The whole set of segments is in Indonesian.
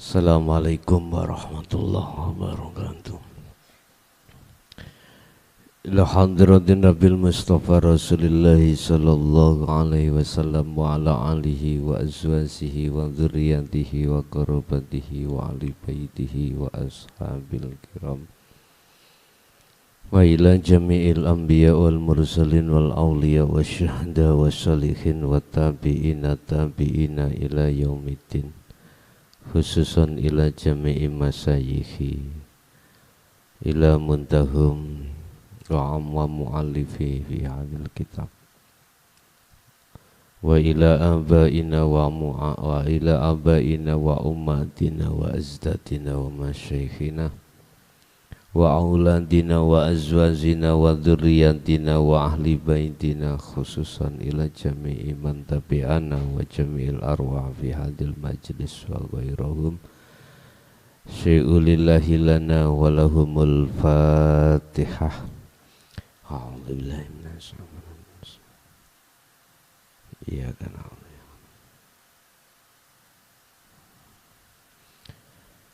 Assalamualaikum warahmatullahi wabarakatuh. Ila hadratin Nabil Mustafa Rasulillahi sallallahu alaihi wasallam wa ala alihi wa azwajihi wa dzurriyyatihi wa qarabatihi wa ali baitihi wa ashabil kiram wa ila jami'il anbiya wal mursalin wal awliya wa syuhada wa salihin wa tabi'ina ila yaumiddin, khususan ila jami'i masayikhi ila muntahum wa amma mu'allifi fi hadil kitab wa ila abaina wa ila abaina wa ummatina wa azdatina wa masyayikhina wa auladina wa azwajina wa dzurriyyatina wa ahli baitina, khususan ila jami'i man tabi'ana wa jami'il arwah fi hadil majlis wa ghairahum. Syai'ulillahi lana wa lahumul fatihah. A'udzubillahi minasyaitonir rajim. Iya kan.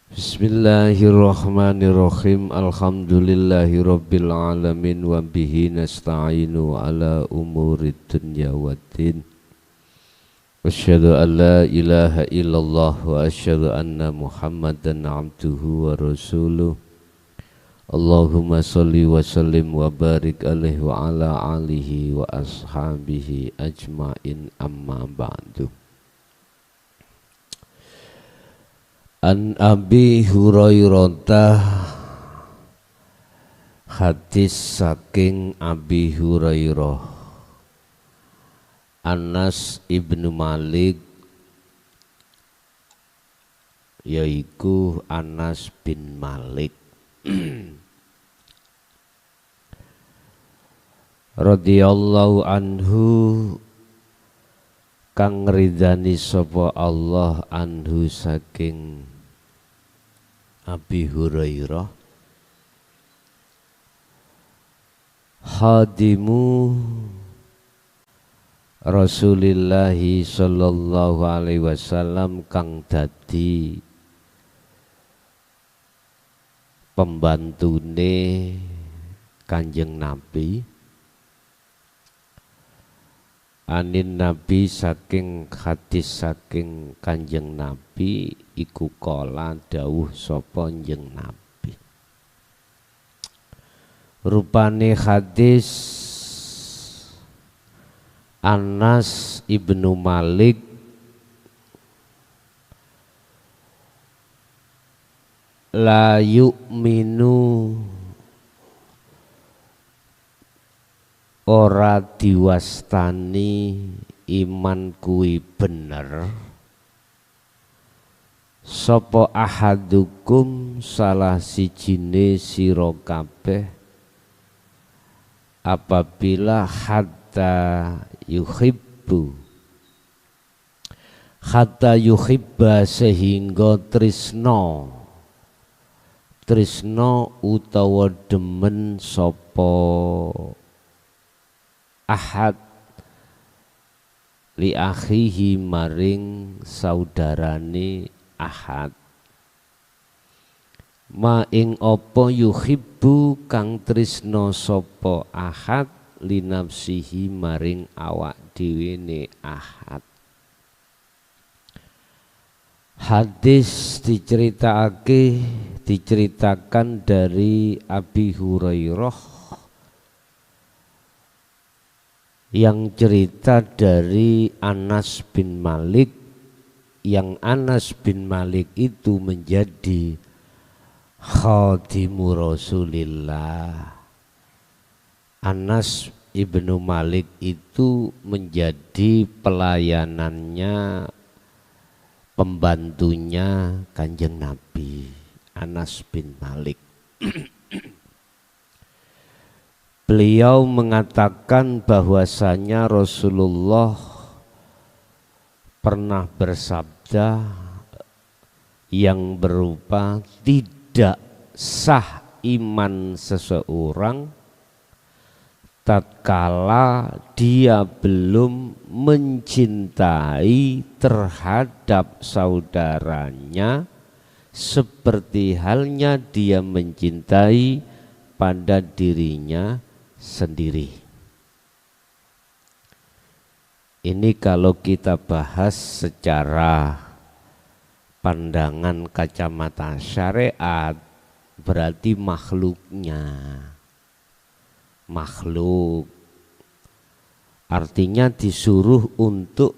Bismillahirrahmanirrahim. Alhamdulillahi rabbil alamin wa bihi nasta'inu ala umurid dunya waddin. Asyhadu an la ilaha illallah wa asyhadu anna Muhammadan abduhu wa rasuluh. Allahumma sholli wa sallim wa barik alaihi wa ala alihi wa ashabihi ajmain, amma ba'du. An Abi Hurairah, hadis saking Abi Hurairah, Anas ibnu Malik, yaiku Anas bin Malik radhiyallahu anhu, kang ridani sapa Allah anhu saking Abi Hurairah, khadimu Rasulillahi sallallahu alaihi wasallam, kang dadi pembantune Kanjeng Nabi, anin Nabi saking hadis saking Kanjeng Nabi iku kala dawuh sapa Kanjeng Nabi. Rupane hadis Anas ibnu Malik la yu'minu, ora diwastani iman kuwi bener sapa ahadukum, salah sijine sira kabeh, apabila hatta yuhibba sehingga tresno utawa demen sapa ahad li akhihi maring saudarane ahad, ma ing apa yuhibbu kang tresno sapa ahad li nafsihi maring awak dhewene ahad. Hadis diceritakan dari Abi Hurairah, yang cerita dari Anas bin Malik, yang Anas bin Malik itu menjadi khadimu Rasulillah. Anas ibnu Malik itu menjadi pelayanannya, pembantunya Kanjeng Nabi, Anas bin Malik. Beliau mengatakan bahwasanya Rasulullah pernah bersabda yang berupa, tidak sah iman seseorang tatkala dia belum mencintai terhadap saudaranya seperti halnya dia mencintai pada dirinya sendiri. Ini kalau kita bahas secara pandangan kacamata syariat, berarti makhluknya. Makhluk artinya disuruh untuk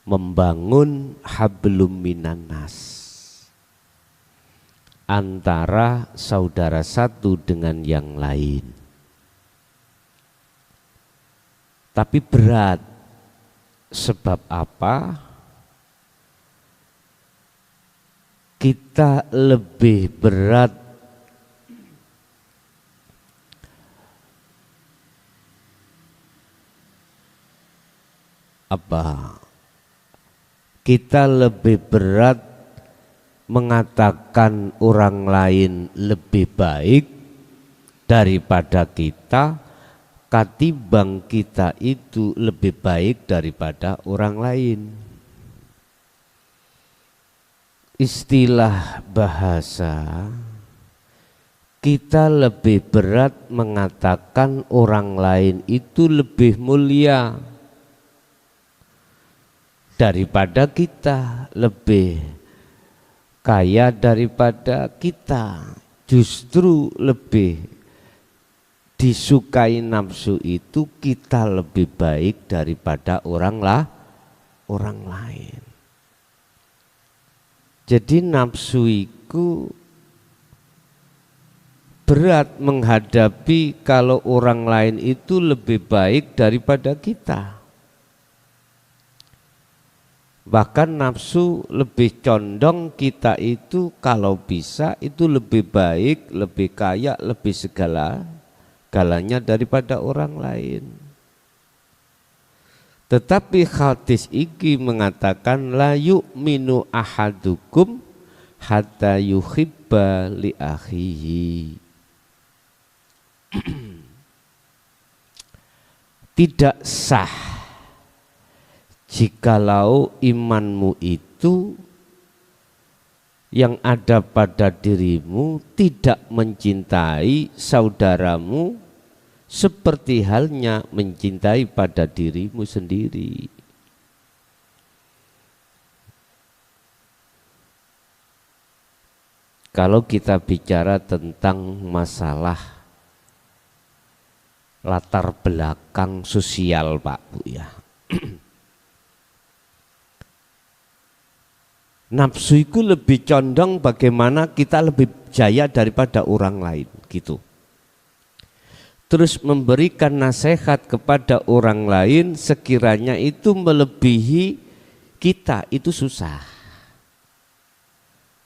membangun hablum minan nas, antara saudara satu dengan yang lain. Tapi berat. Sebab apa? Kita lebih berat kita lebih berat mengatakan orang lain lebih baik daripada kita, ketimbang kita itu lebih baik daripada orang lain. Istilah bahasa, kita lebih berat mengatakan orang lain itu lebih mulia daripada kita, lebih kaya daripada kita, justru lebih disukai nafsu itu kita lebih baik daripada orang lain. Jadi nafsu itu berat menghadapi kalau orang lain itu lebih baik daripada kita. Bahkan nafsu lebih condong kita itu kalau bisa itu lebih baik, lebih kaya, lebih galanya daripada orang lain. Tetapi hadis iki mengatakan la yu'minu ahadukum hatta yuhibba li akhihi. Tidak sah jikalau imanmu itu yang ada pada dirimu tidak mencintai saudaramu seperti halnya mencintai pada dirimu sendiri. Kalau kita bicara tentang masalah latar belakang sosial, Pak Bu ya. Nafsu itu lebih condong bagaimana kita lebih jaya daripada orang lain gitu. Terus memberikan nasihat kepada orang lain sekiranya itu melebihi kita, itu susah.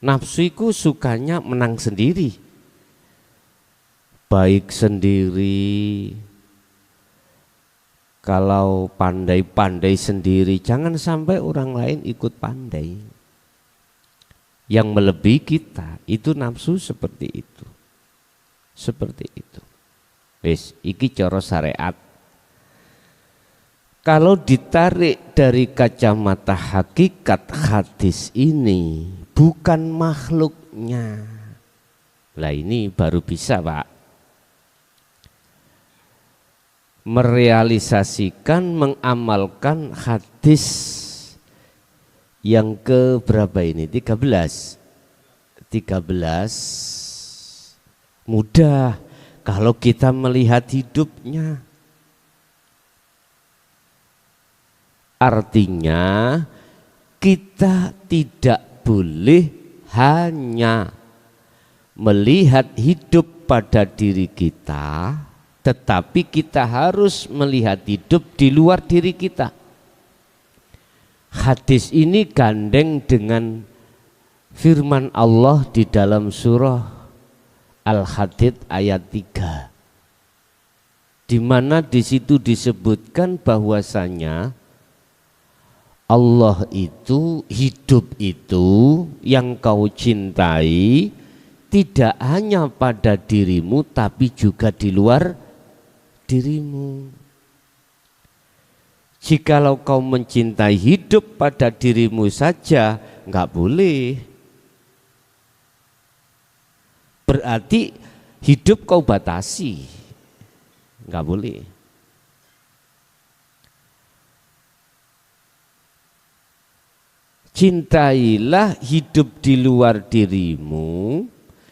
Nafsu itu sukanya menang sendiri, baik sendiri. Kalau pandai-pandai sendiri, jangan sampai orang lain ikut pandai. Yang melebihi kita itu nafsu seperti itu, seperti itu. Wis, iki cara syariat. Kalau ditarik dari kacamata hakikat hadis ini, bukan makhluknya. Lah ini baru bisa, Pak, merealisasikan, mengamalkan hadis yang ke berapa ini? 13. Mudah kalau kita melihat hidupnya. Artinya kita tidak boleh hanya melihat hidup pada diri kita, tetapi kita harus melihat hidup di luar diri kita. Hadis ini gandeng dengan firman Allah di dalam surah Al-Hadid ayat 3, di mana di situ disebutkan bahwasanya Allah itu, hidup itu yang kau cintai tidak hanya pada dirimu tapi juga di luar dirimu. Jikalau kau mencintai hidup pada dirimu saja, enggak boleh. Berarti hidup kau batasi, nggak boleh. Cintailah hidup di luar dirimu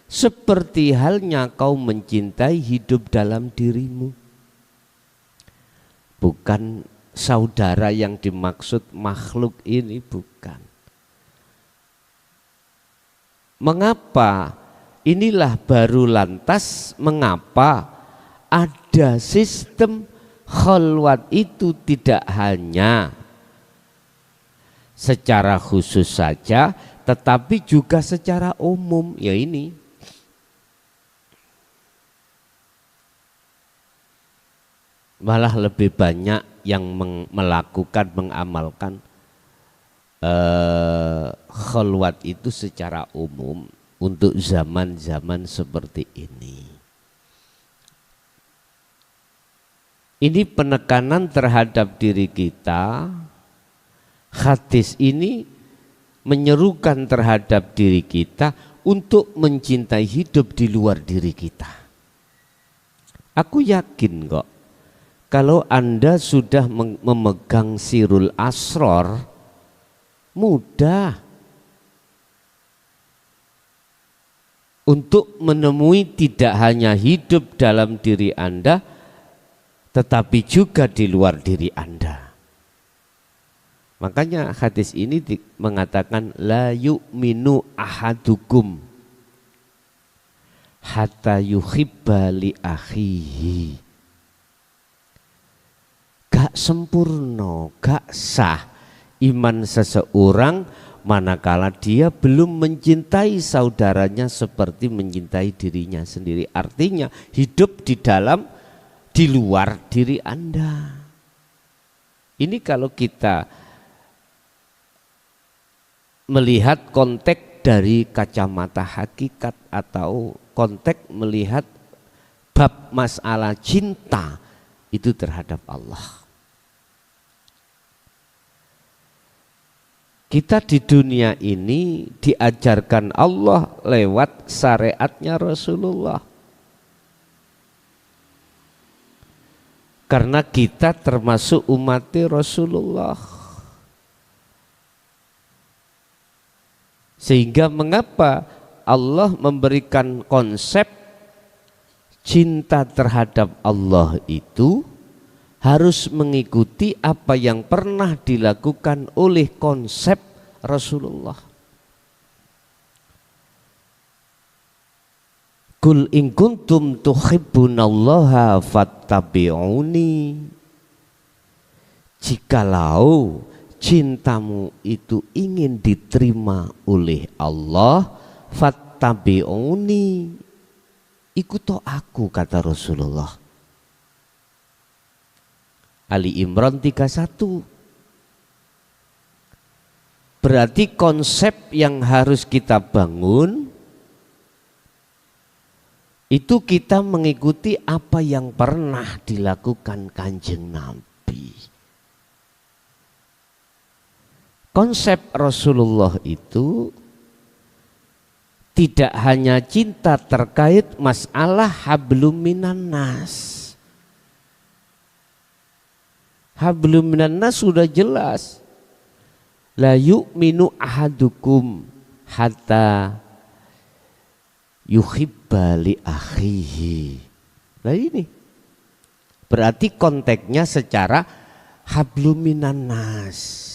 seperti halnya kau mencintai hidup dalam dirimu. Bukan saudara yang dimaksud makhluk ini, bukan. Mengapa? Inilah baru lantas mengapa ada sistem khalwat itu tidak hanya secara khusus saja, tetapi juga secara umum. Ya ini, malah lebih banyak yang melakukan, mengamalkan khalwat itu secara umum untuk zaman-zaman seperti ini. Ini penekanan terhadap diri kita. Hadis ini menyerukan terhadap diri kita untuk mencintai hidup di luar diri kita. Aku yakin kok, kalau Anda sudah memegang sirul asror, mudah untuk menemui tidak hanya hidup dalam diri Anda, tetapi juga di luar diri Anda. Makanya hadis ini mengatakan la yu'minu ahadukum hatta yuhibba li akhihi. Gak sempurna, gak sah iman seseorang manakala dia belum mencintai saudaranya seperti mencintai dirinya sendiri. Artinya hidup di luar diri Anda. Ini kalau kita melihat konteks dari kacamata hakikat atau konteks melihat bab masalah cinta itu terhadap Allah. Kita di dunia ini diajarkan Allah lewat syariatnya Rasulullah. Karena kita termasuk umat Rasulullah. Sehingga mengapa Allah memberikan konsep cinta terhadap Allah itu harus mengikuti apa yang pernah dilakukan oleh konsep Rasulullah. Kul in kuntum tuhibbunallaha fattabi'uni. Jikalau cintamu itu ingin diterima oleh Allah, fattabi'uni, ikuti aku, kata Rasulullah. Ali Imran 31. Berarti konsep yang harus kita bangun itu kita mengikuti apa yang pernah dilakukan Kanjeng Nabi. Konsep Rasulullah itu tidak hanya cinta terkait masalah hablum minan nas. Hablum minan nas sudah jelas. La yu'minu ahadukum hatta yuhibba li akhihi. Nah ini berarti konteksnya secara hablum minan nas.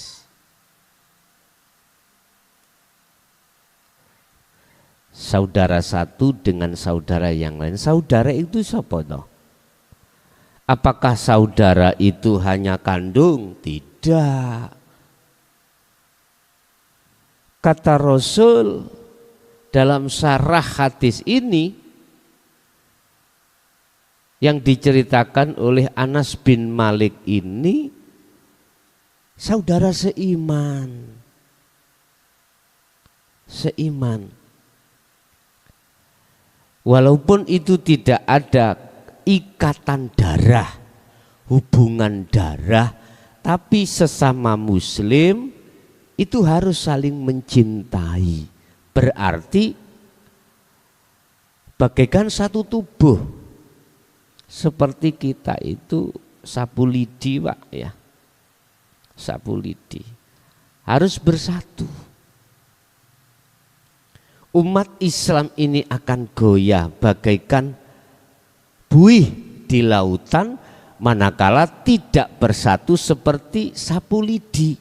Saudara satu dengan saudara yang lain. Saudara itu siapa toh? Apakah saudara itu hanya kandung? Tidak. Kata Rasul dalam syarah hadis ini yang diceritakan oleh Anas bin Malik ini, saudara seiman. Seiman. Walaupun itu tidak ada ikatan darah, hubungan darah, tapi sesama muslim itu harus saling mencintai. Berarti bagaikan satu tubuh. Seperti kita itu sapu lidi, Pak, ya. Sapu lidi harus bersatu. Umat Islam ini akan goyah bagaikan buih di lautan manakala tidak bersatu seperti sapu lidi.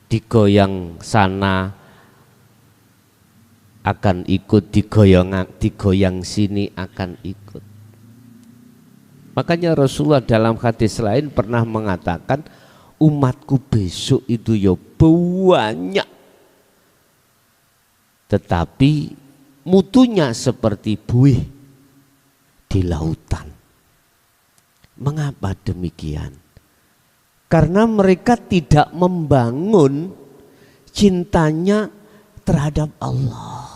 Digoyang sana akan ikut, digoyang sini akan ikut. Makanya Rasulullah dalam hadis lain pernah mengatakan, umatku besok itu ya banyak, tetapi mutunya seperti buih di lautan. Mengapa demikian? Karena mereka tidak membangun cintanya terhadap Allah.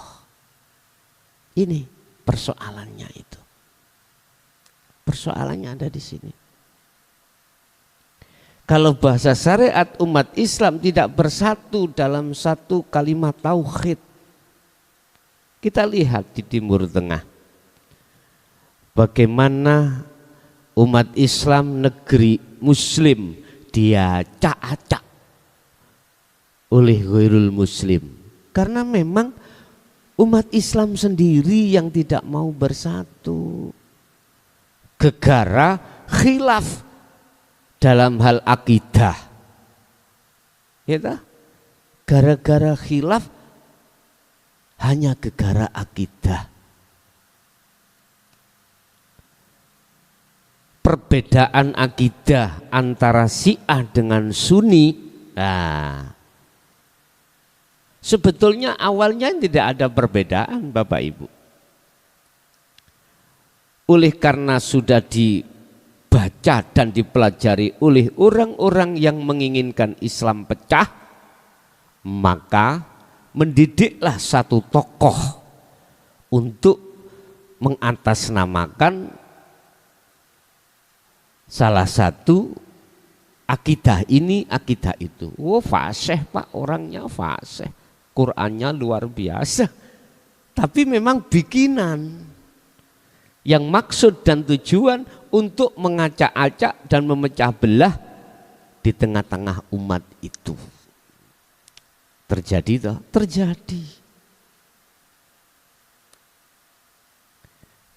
Ini persoalannya itu. Persoalannya ada di sini. Kalau bahasa syariat umat Islam tidak bersatu dalam satu kalimat tauhid. Kita lihat di Timur Tengah. Bagaimana umat Islam negeri muslim diacak-acak oleh ghairul muslim. Karena memang umat Islam sendiri yang tidak mau bersatu. Gegara khilaf dalam hal akidah, ya, gara-gara khilaf hanya gegara akidah. Perbedaan akidah antara Syiah dengan Sunni, nah, sebetulnya awalnya tidak ada perbedaan, Bapak Ibu. Oleh karena sudah dibaca dan dipelajari oleh orang-orang yang menginginkan Islam pecah, maka mendidiklah satu tokoh untuk mengatasnamakan salah satu akidah ini, akidah itu. Oh, fasih, Pak, orangnya fasih, Qurannya luar biasa, tapi memang bikinan yang maksud dan tujuan untuk mengacak-acak dan memecah belah di tengah-tengah umat itu. Terjadi toh? Terjadi.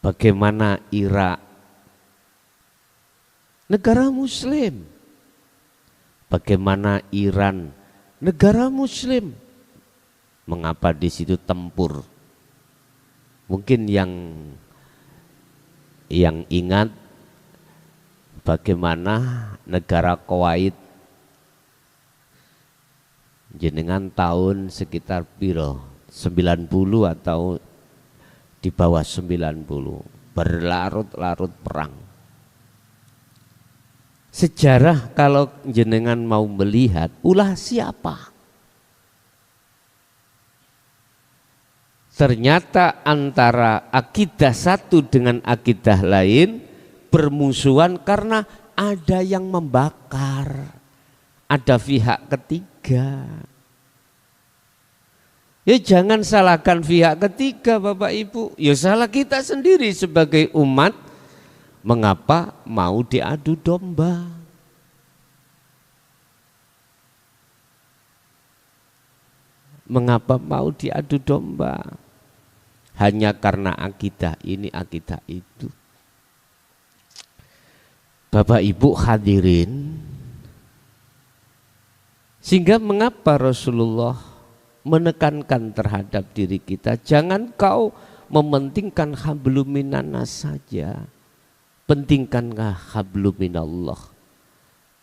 Bagaimana Irak, negara muslim. Bagaimana Iran, negara muslim. Mengapa di situ tempur? Mungkin yang ingat bagaimana negara Kuwait jenengan tahun sekitar piro 90 atau di bawah 90 berlarut-larut perang. Sejarah kalau jenengan mau melihat ulah siapa? Ternyata antara akidah satu dengan akidah lain bermusuhan karena ada yang membakar, ada pihak ketiga. Ya jangan salahkan pihak ketiga, Bapak Ibu, ya salah kita sendiri sebagai umat. Mengapa mau diadu domba? Mengapa mau diadu domba? Hanya karena akidah ini, akidah itu. Bapak Ibu hadirin, sehingga mengapa Rasulullah menekankan terhadap diri kita, jangan kau mementingkan hablum minannas saja, pentingkanlah hablum minallah.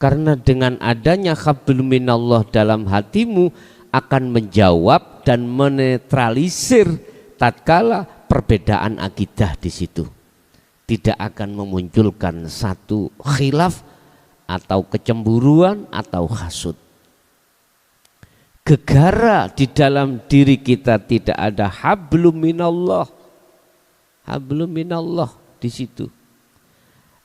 Karena dengan adanya hablum minallah dalam hatimu akan menjawab dan menetralisir tatkala perbedaan akidah di situ. Tidak akan memunculkan satu khilaf atau kecemburuan atau hasud. Gegara di dalam diri kita tidak ada hablum minallah. Hablum minallah di situ.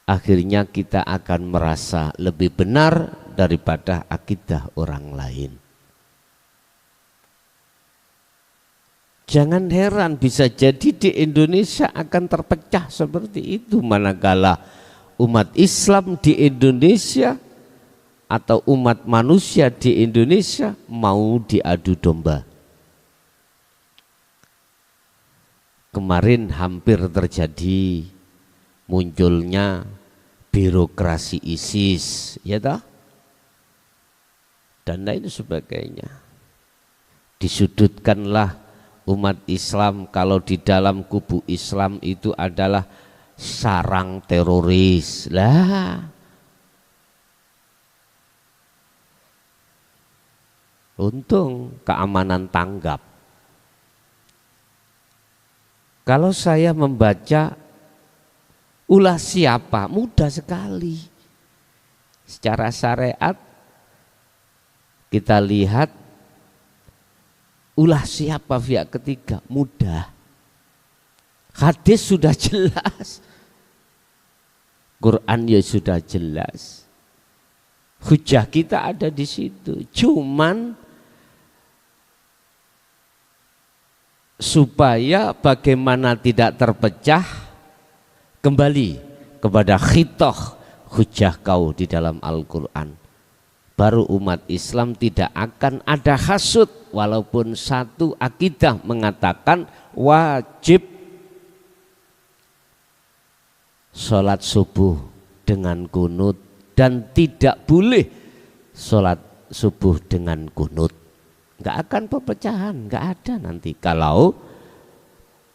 Akhirnya kita akan merasa lebih benar daripada akidah orang lain. Jangan heran bisa jadi di Indonesia akan terpecah seperti itu manakala umat Islam di Indonesia atau umat manusia di Indonesia mau diadu domba. Kemarin hampir terjadi munculnya birokrasi ISIS, ya toh? Dan lain sebagainya. Disudutkanlah umat Islam kalau di dalam kubu Islam itu adalah sarang teroris. Lah, untung keamanan tanggap. Kalau saya membaca ulah siapa, mudah sekali. Secara syariat kita lihat ulah siapa pihak ketiga, mudah. Hadis sudah jelas, Quran ya sudah jelas. Hujah kita ada di situ. Cuman supaya bagaimana tidak terpecah, kembali kepada khitoh hujah kau di dalam Al-Quran. Baru umat Islam tidak akan ada hasud, walaupun satu akidah mengatakan wajib sholat subuh dengan kunut dan tidak boleh sholat subuh dengan kunut. Nggak akan perpecahan, nggak ada nanti kalau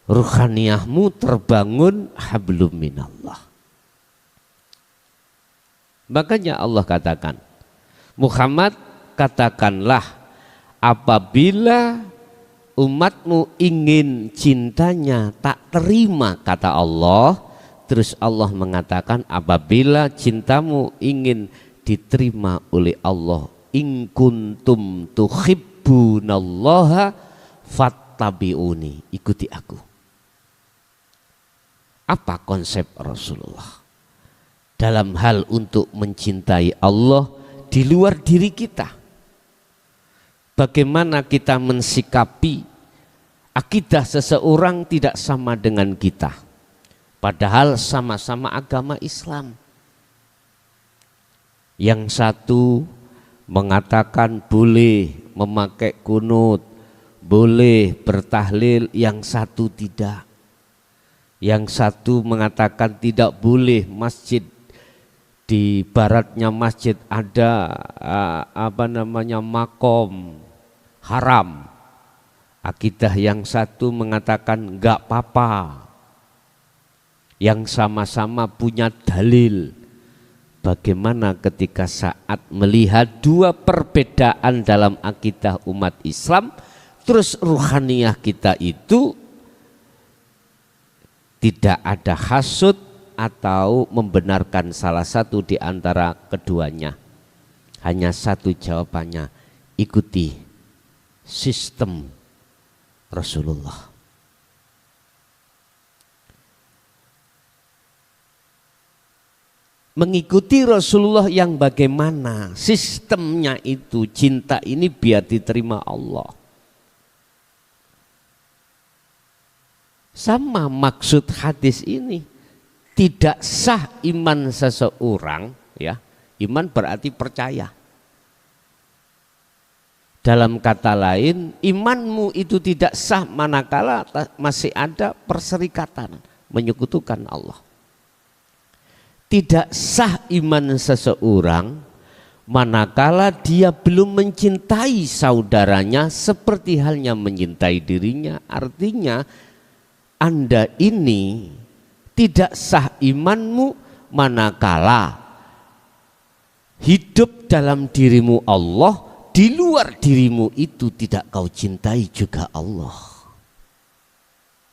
ruhaniyahmu terbangun hablum minallah. Makanya Allah katakan, Muhammad katakanlah apabila umatmu ingin cintanya tak terima, kata Allah. Terus Allah mengatakan apabila cintamu ingin diterima oleh Allah, in kuntum tuhibbunallaha fattabi'uni, ikuti aku. Apa konsep Rasulullah dalam hal untuk mencintai Allah di luar diri kita? Bagaimana kita mensikapi akidah seseorang tidak sama dengan kita, padahal sama-sama agama Islam. Yang satu mengatakan boleh memakai kunut, boleh bertahlil, yang satu tidak. Yang satu mengatakan tidak boleh masjid, di baratnya masjid ada makom haram. Akidah yang satu mengatakan enggak apa-apa. Yang sama-sama punya dalil. Bagaimana ketika saat melihat dua perbedaan dalam akidah umat Islam, terus ruhaniyah kita itu tidak ada hasud atau membenarkan salah satu di antara keduanya. Hanya satu jawabannya, ikuti sistem Rasulullah. Mengikuti Rasulullah yang bagaimana sistemnya itu, cinta ini biar diterima Allah. Sama maksud hadis ini, tidak sah iman seseorang, ya. Iman berarti percaya. Dalam kata lain, imanmu itu tidak sah manakala masih ada perserikatan menyekutukan Allah. Tidak sah iman seseorang manakala dia belum mencintai saudaranya seperti halnya mencintai dirinya. Artinya Anda ini tidak sah imanmu manakala hidup dalam dirimu Allah, di luar dirimu itu tidak kau cintai juga Allah.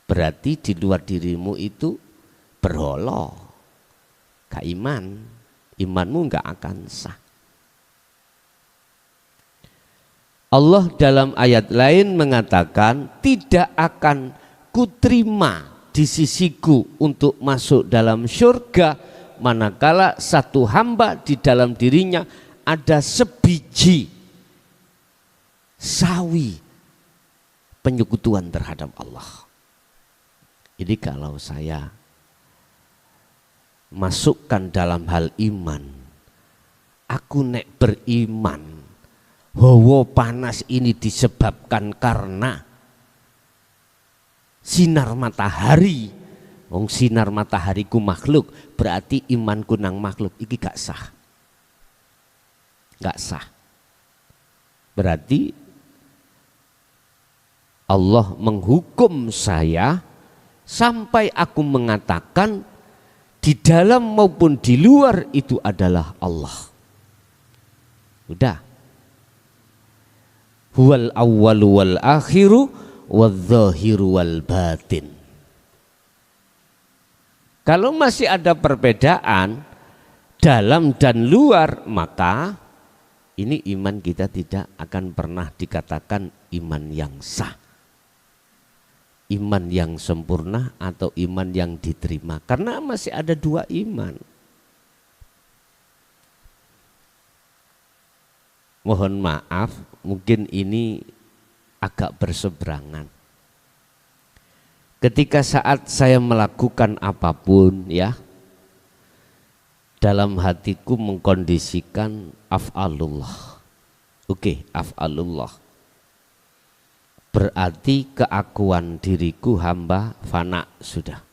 Berarti di luar dirimu itu berhala. Gak iman, imanmu gak akan sah. Allah dalam ayat lain mengatakan, tidak akan kuterima di sisiku untuk masuk dalam surga manakala satu hamba di dalam dirinya ada sebiji sawi penyekutuan terhadap Allah. Ini kalau saya masukkan dalam hal iman, aku nek beriman, hawa panas ini disebabkan karena sinar matahari. Wong sinar matahariku makhluk, berarti imanku nang makhluk iki gak sah. Gak sah. Berarti Allah menghukum saya sampai aku mengatakan di dalam maupun di luar itu adalah Allah. Udah. Huwal awwalu wal akhiru wadh-dhahiru wal batin. Kalau masih ada perbedaan dalam dan luar, maka ini iman kita tidak akan pernah dikatakan iman yang sah, iman yang sempurna atau iman yang diterima, karena masih ada dua iman. Mohon maaf, mungkin ini agak berseberangan. Ketika saat saya melakukan apapun ya, dalam hatiku mengkondisikan af'alullah. Oke, af'alullah. Berarti keakuan diriku hamba fana sudah.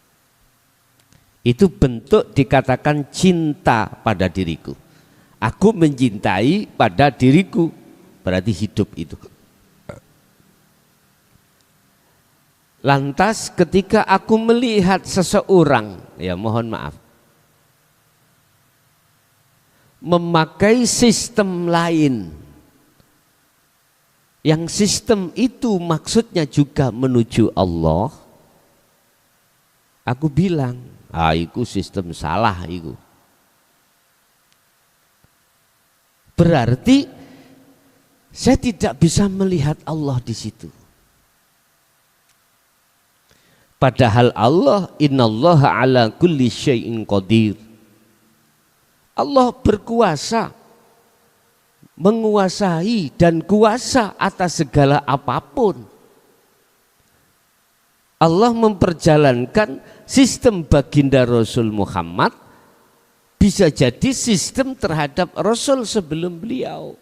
Itu bentuk dikatakan cinta pada diriku. Aku mencintai pada diriku, berarti hidup itu. Lantas ketika aku melihat seseorang, ya mohon maaf, memakai sistem lain, yang sistem itu maksudnya juga menuju Allah, aku bilang, itu sistem salah itu. Berarti saya tidak bisa melihat Allah di situ. Padahal Allah, innallaha ala kulli syai'in qadir. Allah berkuasa, menguasai dan kuasa atas segala apapun. Allah memperjalankan sistem baginda Rasul Muhammad, bisa jadi sistem terhadap Rasul sebelum beliau.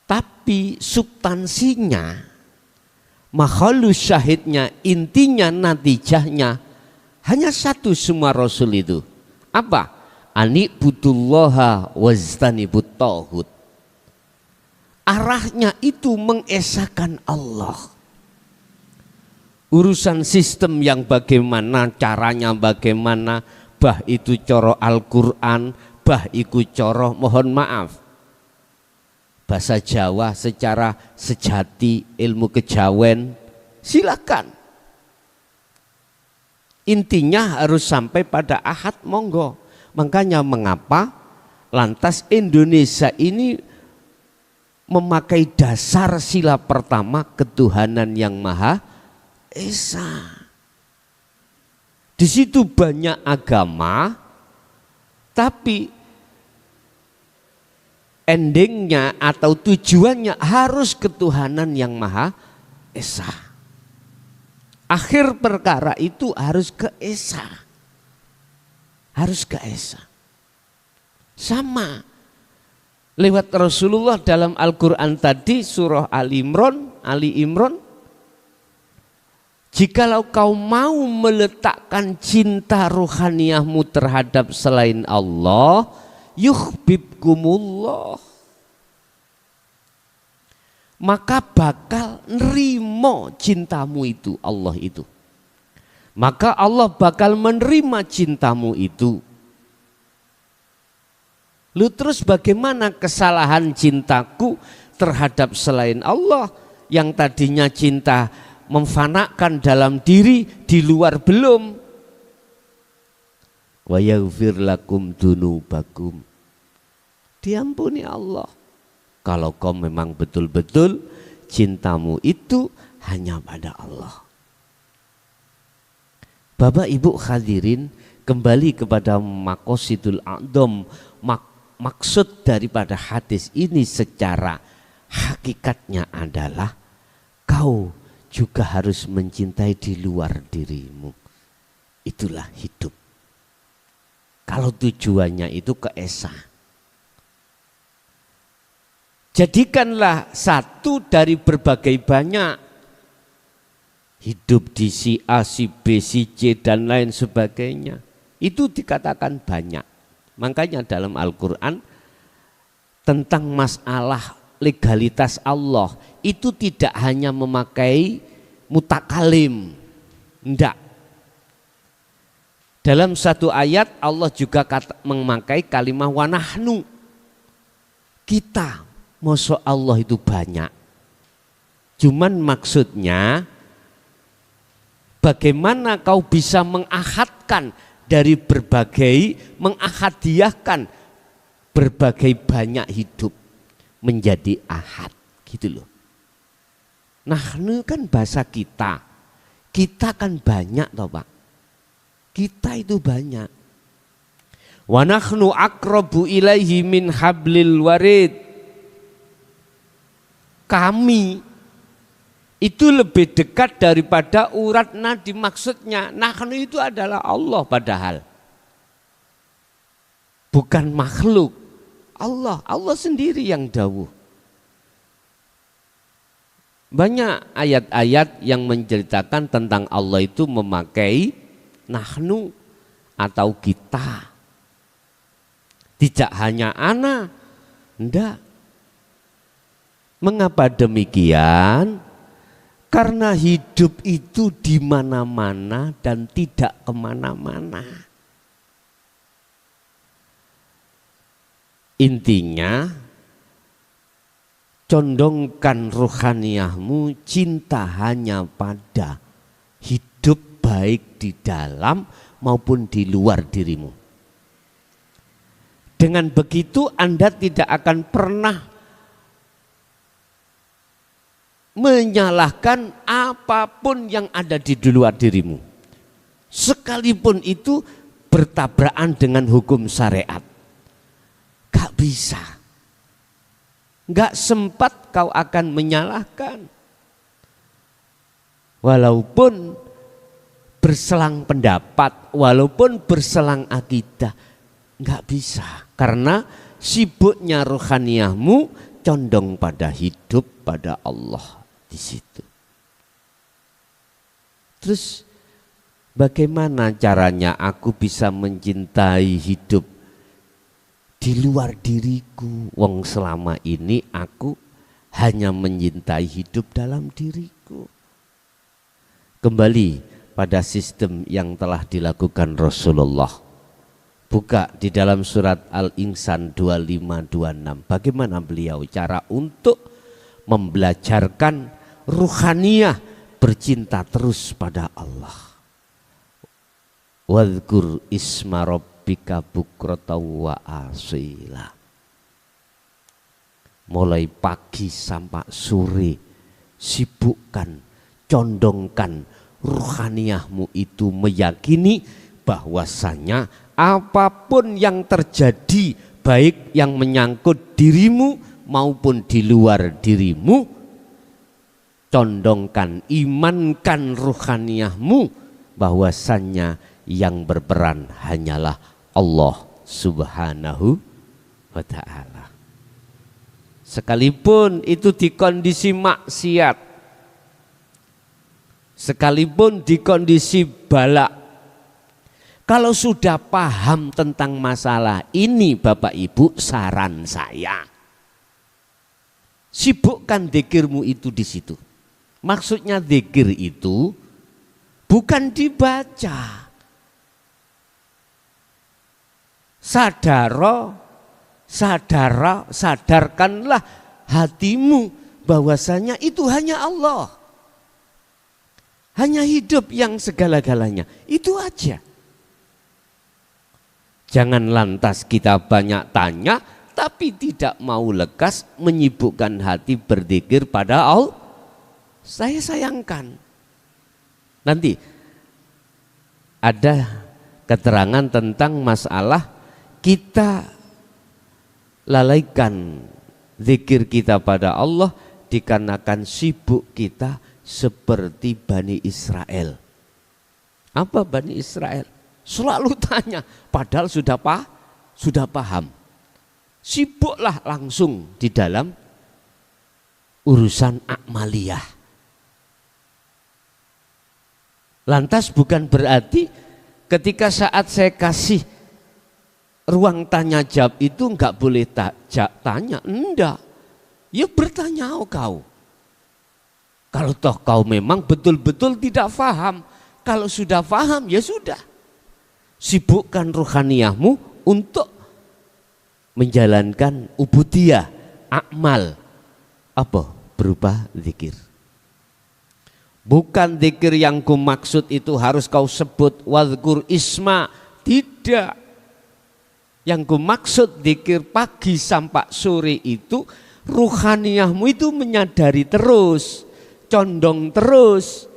Tapi substansinya, makhluk syahidnya, intinya, natijahnya hanya satu semua Rasul itu. Apa? Ani'budullaha wajtanibut tauhid. Arahnya itu mengesahkan Allah. Urusan sistem yang bagaimana, caranya bagaimana, bah itu coro Al-Quran, bah itu coro mohon maaf, bahasa Jawa secara sejati, ilmu kejawen, silakan. Intinya harus sampai pada ahad, monggo. Makanya mengapa lantas Indonesia ini memakai dasar sila pertama ketuhanan yang Maha Esa. Di situ banyak agama, tapi endingnya atau tujuannya harus ketuhanan yang Maha Esa. Akhir perkara itu harus ke Esa. Harus ke Esa. Sama lewat Rasulullah dalam Al-Quran tadi surah Ali Imran, jikalau kau mau meletakkan cinta ruhaniyahmu terhadap selain Allah, yuhbibkumullah, maka bakal nerimo cintamu itu Allah itu. Maka Allah bakal menerima cintamu itu. Lu terus bagaimana kesalahan cintaku terhadap selain Allah yang tadinya cinta memfanakan dalam diri, di luar belum. Wa yaghfir lakum dunubakum. Diampuni Allah. Kalau kau memang betul-betul cintamu itu hanya pada Allah. Bapak Ibu hadirin, kembali kepada maqasidul a'dham, maksud daripada hadis ini secara Hakikatnya adalah kau juga harus mencintai di luar dirimu. Itulah hidup. Kalau tujuannya itu ke esa. Jadikanlah satu dari berbagai banyak. Hidup di si A, si B, si C dan lain sebagainya. Itu dikatakan banyak. Makanya dalam Al-Quran tentang masalah legalitas Allah itu tidak hanya memakai mutakalim. Enggak. Dalam satu ayat Allah juga memakai kalimat wanahnu. Kita, masya Allah itu banyak. Cuman maksudnya bagaimana kau bisa mengahadkan dari berbagai, mengahadiahkan berbagai banyak hidup menjadi ahad gitu loh. Nahnu kan bahasa kita kan banyak toh Pak. Kita itu banyak. Wa nahnu aqrabu ilaihi min hablil warid. Kami itu lebih dekat daripada urat nadi. Maksudnya nahnu itu adalah Allah padahal. Bukan makhluk. Allah sendiri yang dawuh. Banyak ayat-ayat yang menceritakan tentang Allah itu memakai nahnu atau kita. Tidak hanya ana, enggak. Mengapa demikian? Karena hidup itu di mana-mana dan tidak kemana-mana. Intinya, condongkan rohaniyahmu, cinta hanya pada hidup baik di dalam maupun di luar dirimu. Dengan begitu Anda tidak akan pernah menyalahkan apapun yang ada di luar dirimu. Sekalipun itu bertabrakan dengan hukum syariat. Gak bisa. Gak sempat kau akan menyalahkan. Walaupun berselang pendapat, walaupun berselang akidah, nggak bisa. Karena sibuknya rohaniyahmu condong pada hidup pada Allah di situ. Terus bagaimana caranya aku bisa mencintai hidup di luar diriku? Wong selama ini aku hanya mencintai hidup dalam diriku. Kembali pada sistem yang telah dilakukan Rasulullah. Buka di dalam surat Al-Insan 25-26. Bagaimana beliau cara untuk membelajarkan ruhaniyah bercinta terus pada Allah. Wadhkur isma rabbika bukratan wa asila. Mulai pagi sampai sore sibukkan, condongkan ruhaniyahmu itu meyakini bahwasanya apapun yang terjadi baik yang menyangkut dirimu maupun di luar dirimu, condongkan, imankan ruhaniyahmu bahwasannya yang berperan hanyalah Allah Subhanahu wa ta'ala. Sekalipun itu di kondisi maksiat, sekalipun di kondisi balak, kalau sudah paham tentang masalah ini Bapak Ibu, saran saya, sibukkan dzikirmu itu di situ. Maksudnya dzikir itu bukan dibaca. Sadarkanlah hatimu bahwasanya itu hanya Allah. Hanya hidup yang segala-galanya. Itu aja. Jangan lantas kita banyak tanya tapi tidak mau lekas menyibukkan hati berzikir pada Allah. Saya sayangkan. Nanti ada keterangan tentang masalah kita lalaikan zikir kita pada Allah dikarenakan sibuk kita seperti Bani Israel. Apa Bani Israel? Selalu tanya, padahal sudah paham. Sibuklah langsung di dalam urusan amaliyah. Lantas bukan berarti ketika saat saya kasih ruang tanya jawab itu enggak boleh tanya, enggak. Ya bertanya kau. Kalau toh kau memang betul-betul tidak paham, kalau sudah paham ya sudah. Sibukkan ruhaniyahmu untuk menjalankan ubudiyah, amal. Apa? Berupa zikir. Bukan zikir yang ku maksud itu harus kau sebut wadhkur isma, tidak. Yang ku maksud zikir pagi sampai sore itu ruhaniyahmu itu menyadari terus, condong terus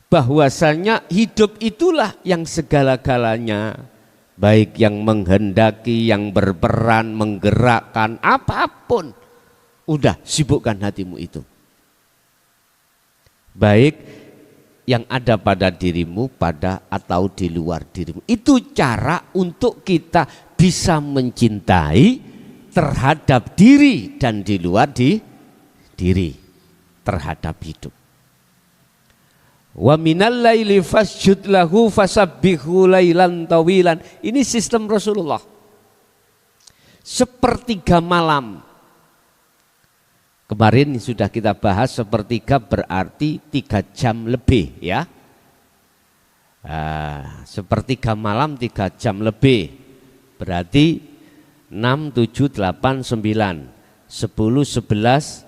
bahwasanya hidup itulah yang segala-galanya, baik yang menghendaki, yang berperan, menggerakkan, apapun, udah sibukkan hatimu itu. Baik yang ada pada dirimu, pada atau di luar dirimu. Itu cara untuk kita bisa mencintai terhadap diri dan di luar diri terhadap hidup. Wa minal laili fasjud lahu fasabbihu lailan tawilan. Ini sistem Rasulullah. Sepertiga malam. Kemarin sudah kita bahas sepertiga berarti 3 jam lebih ya. Sepertiga malam 3 jam lebih. Berarti 6, 7, 8, 9, 10, 11,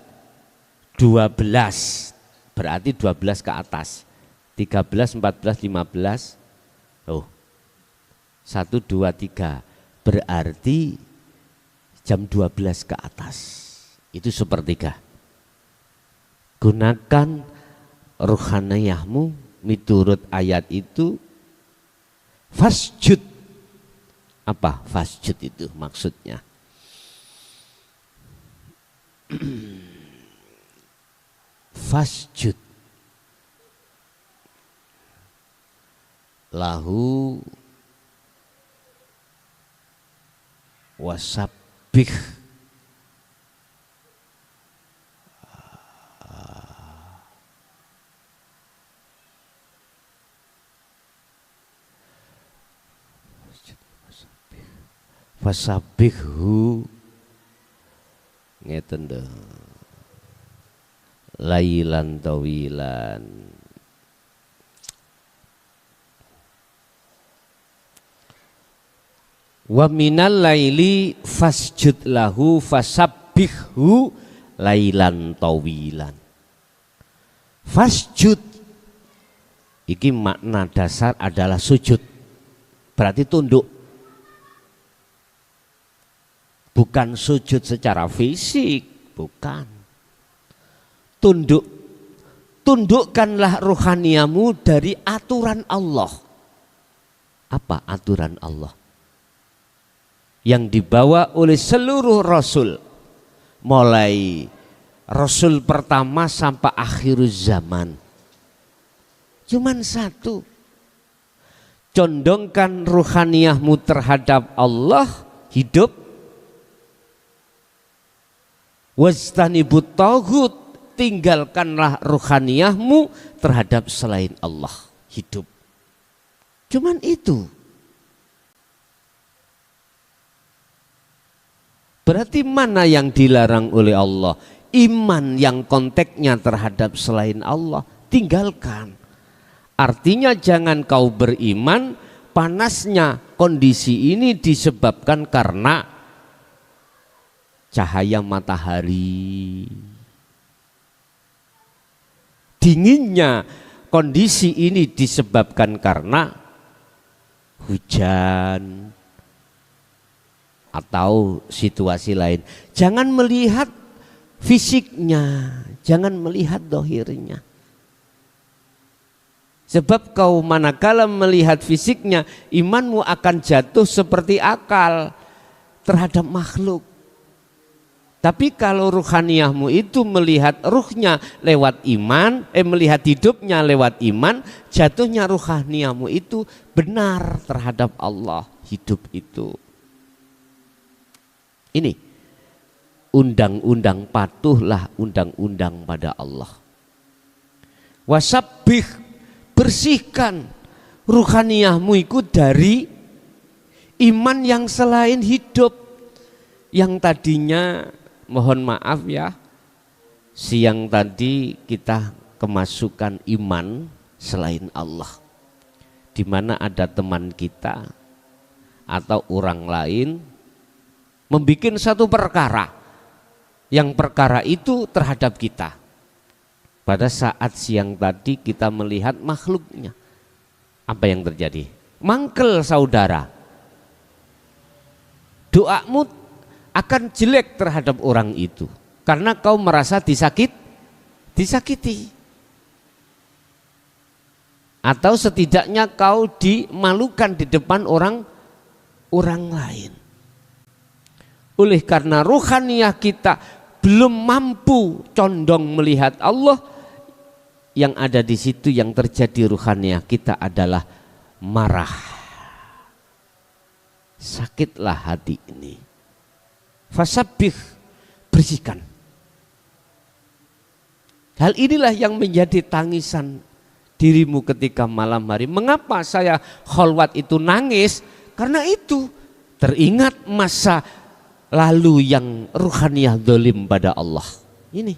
12. Berarti 12 ke atas. 13, 14, 15, 1, 2, 3, berarti jam 12 ke atas, itu sepertiga. Gunakan ruhaniyahmu miturut ayat itu, fasjud. Apa fasjud itu maksudnya? Fasjud lahu wasabbih fasabbihu ngeten deh lailan tawilan. Wa minal laili fasjud lahu fasabbihu lailan tawilan. Fasjud iki makna dasar adalah sujud, berarti tunduk. Bukan sujud secara fisik, bukan. Tunduk. Tundukkanlah ruhaniyamu dari aturan Allah. Apa aturan Allah? Yang dibawa oleh seluruh Rasul, mulai Rasul pertama sampai akhir zaman. Cuman satu, condongkan ruhaniyahmu terhadap Allah, hidup. Wastanibut taghut, tinggalkanlah ruhaniyahmu terhadap selain Allah, hidup. Cuman itu. Berarti mana yang dilarang oleh Allah? Iman yang konteksnya terhadap selain Allah, tinggalkan. Artinya jangan kau beriman, panasnya kondisi ini disebabkan karena cahaya matahari. Dinginnya kondisi ini disebabkan karena hujan atau situasi lain. Jangan melihat fisiknya, jangan melihat dohirnya. Sebab kau manakala melihat fisiknya, imanmu akan jatuh seperti akal terhadap makhluk. Tapi kalau ruhaniyahmu itu melihat ruhnya lewat iman, melihat hidupnya lewat iman, jatuhnya ruhaniyahmu itu benar terhadap Allah, hidup itu. Ini undang-undang, patuhlah undang-undang pada Allah. Wasabbih, bersihkan ruhaniyahmu itu dari iman yang selain hidup, yang tadinya, mohon maaf ya, siang tadi kita kemasukan iman selain Allah, di mana ada teman kita atau orang lain membuat satu perkara, yang perkara itu terhadap kita. Pada saat siang tadi kita melihat makhluknya, apa yang terjadi? Mangkel saudara, doamu akan jelek terhadap orang itu karena kau merasa disakiti, atau setidaknya kau dimalukan di depan orang lain. Oleh karena ruhaniyah kita belum mampu condong melihat Allah, yang ada di situ yang terjadi ruhaniyah kita adalah marah. Sakitlah hati ini. Fasabbih, bersihkan. Hal inilah yang menjadi tangisan dirimu ketika malam hari. Mengapa saya kholwat itu nangis? Karena itu teringat masa lalu yang ruhaniyah dolim pada Allah. Ini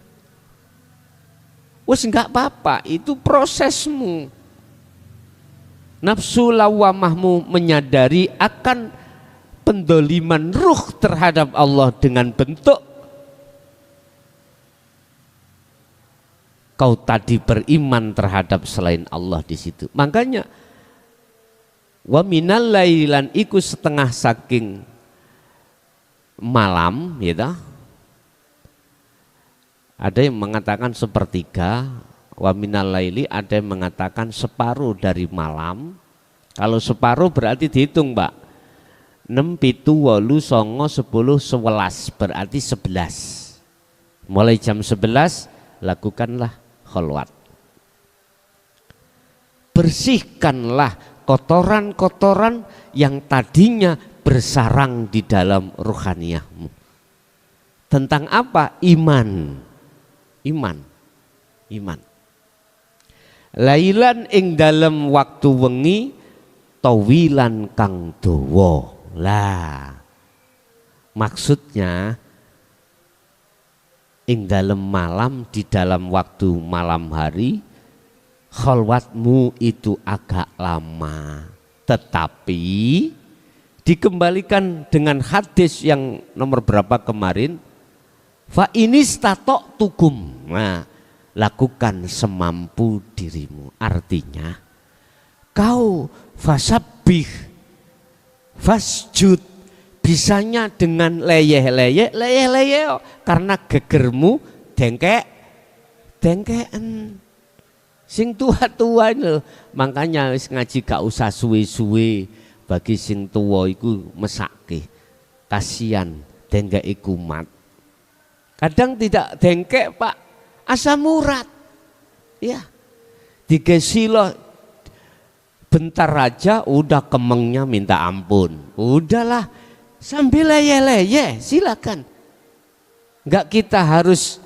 wes enggak apa-apa, itu prosesmu. Nafsu lawamahmu menyadari akan pendoliman ruh terhadap Allah dengan bentuk kau tadi beriman terhadap selain Allah di situ. Makanya wa minal lailan iku setengah saking malam, ya. Ada yang mengatakan sepertiga, wa minal laili, ada yang mengatakan separuh dari malam. Kalau separuh berarti dihitung, Mbak. 6, 7, 8, 9, 10, 11, berarti 11. Mulai jam 11 lakukanlah kholwat. Bersihkanlah kotoran-kotoran yang tadinya bersarang di dalam ruhaniyahmu. Tentang apa? Iman. Lailan ing dalam waktu wengi tawilan kang dawa. Lah, maksudnya ing dalam malam, di dalam waktu malam hari kholwatmu itu agak lama, tetapi dikembalikan dengan hadis yang nomor berapa kemarin, fa inistatok tukum. Nah, lakukan semampu dirimu. Artinya kau fasabbih, fasjud, bisanya dengan leyeh-leyeh karena gegermu dengkean. Sing tua-tua lho, makanya wis ngaji gak usah suwe-suwe, bagi sing tua iku mesake. Kasihan dengkeki kumat. Kadang tidak dengkek, Pak, asam urat. Ya. Digesilo bentar aja udah kemengnya minta ampun. Udahlah, sambil leyeh-leyeh silakan. Enggak kita harus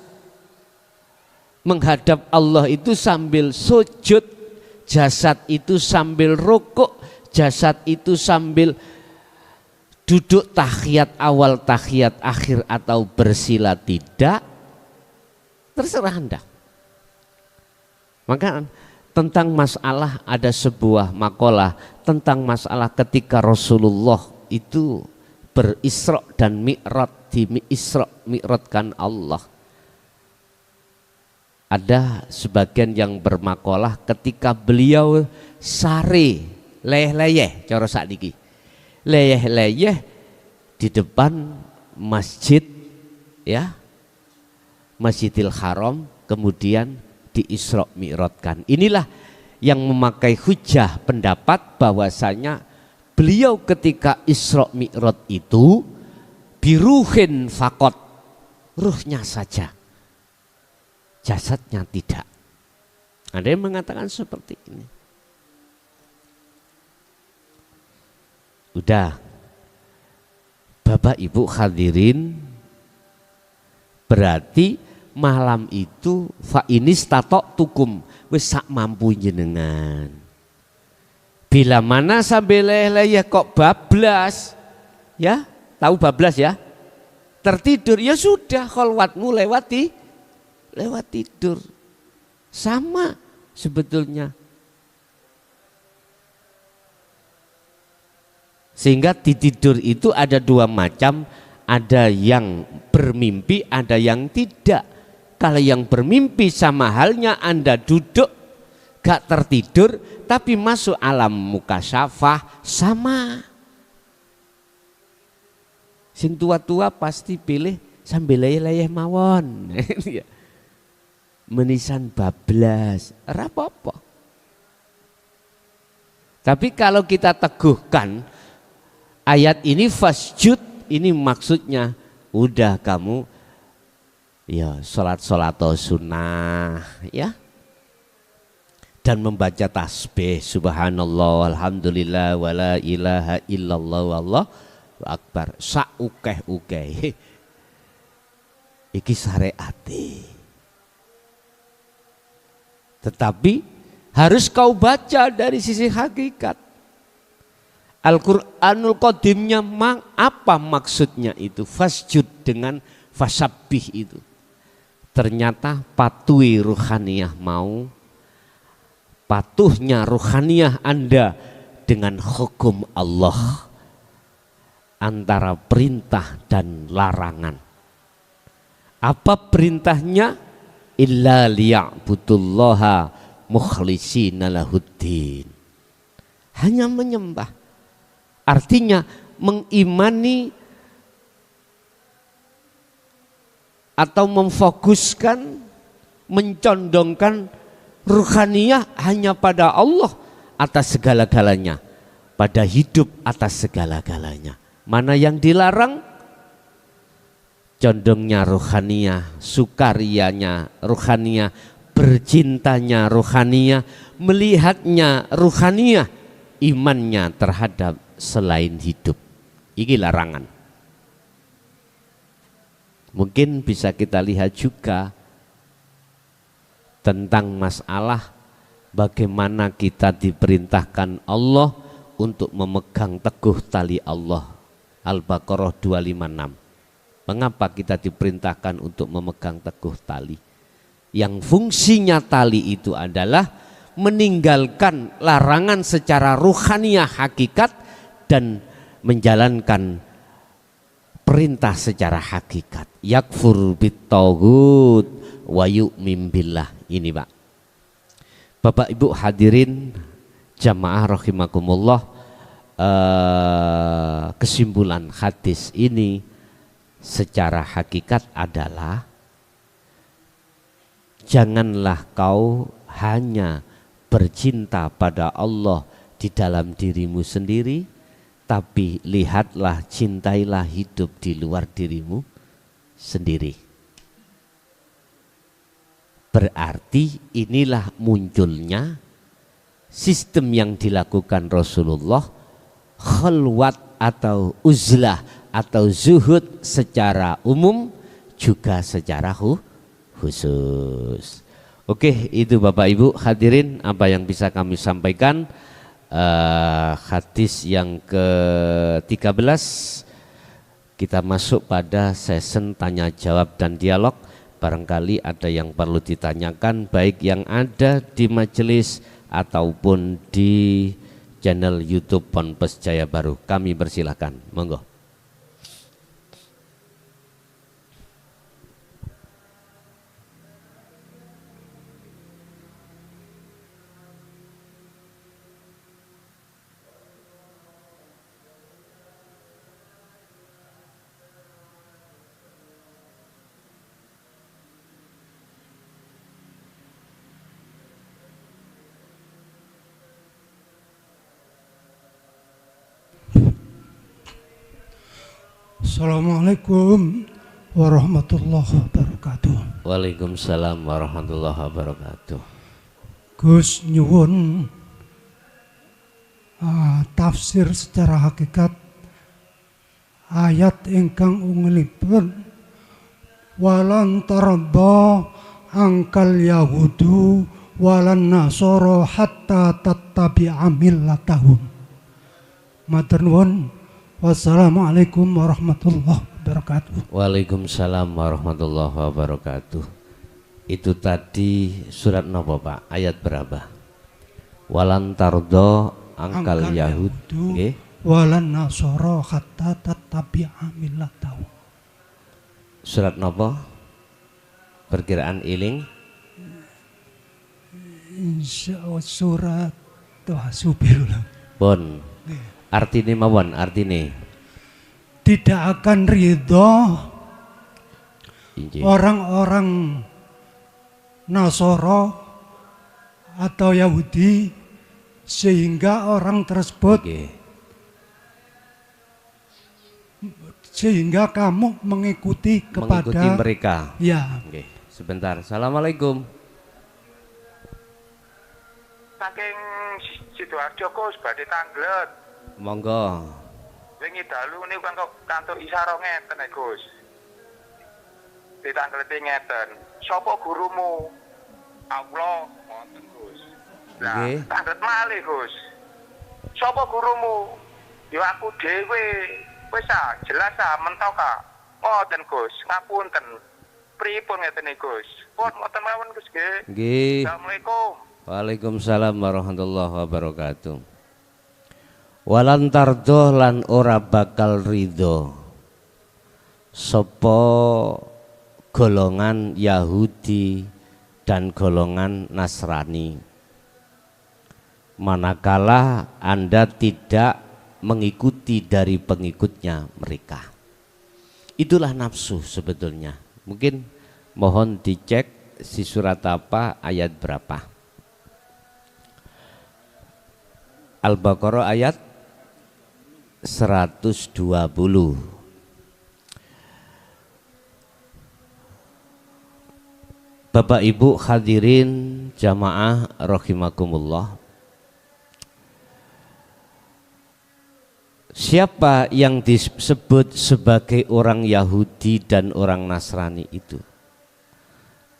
menghadap Allah itu sambil sujud, jasad itu sambil rukuk, jasad itu sambil duduk tahiyat awal, tahiyat akhir atau bersila, tidak. Terserah Anda. Maka tentang masalah, ada sebuah makalah tentang masalah ketika Rasulullah itu berisra dan mi'raj, di isra mi'rajkan Allah. Ada sebagian yang bermakalah ketika beliau sare leyeh-leyeh cara sakniki. Leyeh-leyeh di depan masjid, ya, Masjidil Haram, kemudian di Isra Mi'rajkan. Inilah yang memakai hujah pendapat bahwasanya beliau ketika Isra Mi'raj itu biruhin fakot, ruhnya saja, jasadnya tidak. Ada yang mengatakan seperti ini. Udah, Bapak Ibu hadirin, berarti malam itu fa inis tatok tukum wis sak mampu jenengan. Bila mana sambil leleh kok bablas, ya tahu bablas ya, tertidur ya sudah, kholwatmu lewat tidur, sama sebetulnya. Sehingga di tidur itu ada dua macam, ada yang bermimpi, ada yang tidak. Kalau yang bermimpi sama halnya Anda duduk gak tertidur tapi masuk alam mukasyafah, sama. Sing tua-tua pasti pilih sambil layeh-layeh mawon. Menisan bablas, ora apa-apa. Tapi kalau kita teguhkan ayat ini fasjud, ini maksudnya udah kamu ya sholat sunnah ya, dan membaca tasbih subhanallah alhamdulillah wala ilaha illallah wallahu akbar saukeh-ukeh. Iki syariate. Tetapi harus kau baca dari sisi hakikat. Al-Quranul Qadimnya apa maksudnya itu? Fasjud dengan fasabbih itu. Ternyata patuhi ruhaniyah mau, patuhnya ruhaniyah Anda dengan hukum Allah, antara perintah dan larangan. Apa perintahnya? Illa liya'budullaha mukhlishina lahuddin. Hanya menyembah. Artinya mengimani atau memfokuskan, mencondongkan ruhaniyah hanya pada Allah atas segala-galanya, pada hidup atas segala-galanya. Mana yang dilarang? Condongnya ruhaniyah, sukarianya ruhaniyah, bercintanya ruhaniyah, melihatnya ruhaniyah, imannya terhadap selain hidup. Ini larangan. Mungkin bisa kita lihat juga tentang masalah bagaimana kita diperintahkan Allah untuk memegang teguh tali Allah. Al-Baqarah 256. Mengapa kita diperintahkan untuk memegang teguh tali? Yang fungsinya tali itu adalah meninggalkan larangan secara ruhaniyah hakikat dan menjalankan perintah secara hakikat. Yakfur bit-taghut wa yu'min billah. Ini Pak. Bapak Ibu hadirin jamaah rahimakumullah, kesimpulan hadis ini secara hakikat adalah janganlah kau hanya bercinta pada Allah di dalam dirimu sendiri, tapi lihatlah, cintailah hidup di luar dirimu sendiri. Berarti inilah munculnya sistem yang dilakukan Rasulullah, khalwat atau uzlah atau zuhud secara umum, juga secara khusus. Oke, itu Bapak Ibu hadirin apa yang bisa kami sampaikan. Hadis yang ke-13, kita masuk pada sesi tanya jawab dan dialog. Barangkali ada yang perlu ditanyakan, baik yang ada di majelis ataupun di channel YouTube Ponpes Jaya Baru. Kami persilahkan, monggo. Assalamualaikum warahmatullahi wabarakatuh. Waalaikumsalam warahmatullahi wabarakatuh. Gus nyuwun tafsir secara hakikat ayat ingkang unggalipun walan tarda angkal yahudu walan nasara hatta tattabi'a millatahum. Matur nuwun. Wassalamualaikum warahmatullahi wabarakatuh. Waalaikumsalam warahmatullahi wabarakatuh. Itu tadi surat napa Pak? Ayat berapa? Walan tardo angkal Yahud nggih. Walan nasara hatta tattabi'a millatahum. Surat napa? Perkiraan iling? Insyaallah surat Subirullah. Bon. Artine mawon, artine tidak akan ridho orang-orang Nasara atau Yahudi sehingga orang tersebut sehingga kamu mengikuti mereka. Ya. Oke, sebentar. Assalamualaikum. Saking Sidoarjo Gus badhe Tanglet. Monggo. Wingi dalu niku kan kantuk isara ngeten Gus. Ditangleti ngeten. Sapa gurumu? Allah, ngoten Gus. Lah, tanglet malih Gus. Sapa gurumu? Ya aku dhewe. Wis jelas mentok ngoten Gus. Ngapunten. Pripun ngeten Gus? Pun ngoten mawon Gus nggih. Nggih. Assalamualaikum. Waalaikumsalam warahmatullahi wabarakatuh. Walan tardo lan ora bakal ridho sapa golongan Yahudi dan golongan Nasrani manakala Anda tidak mengikuti dari pengikutnya mereka. Itulah nafsu sebetulnya. Mungkin mohon dicek si surat apa, ayat berapa. Al-Baqarah ayat 120. Bapak Ibu hadirin jamaah rahimakumullah. Siapa yang disebut sebagai orang Yahudi dan orang Nasrani itu?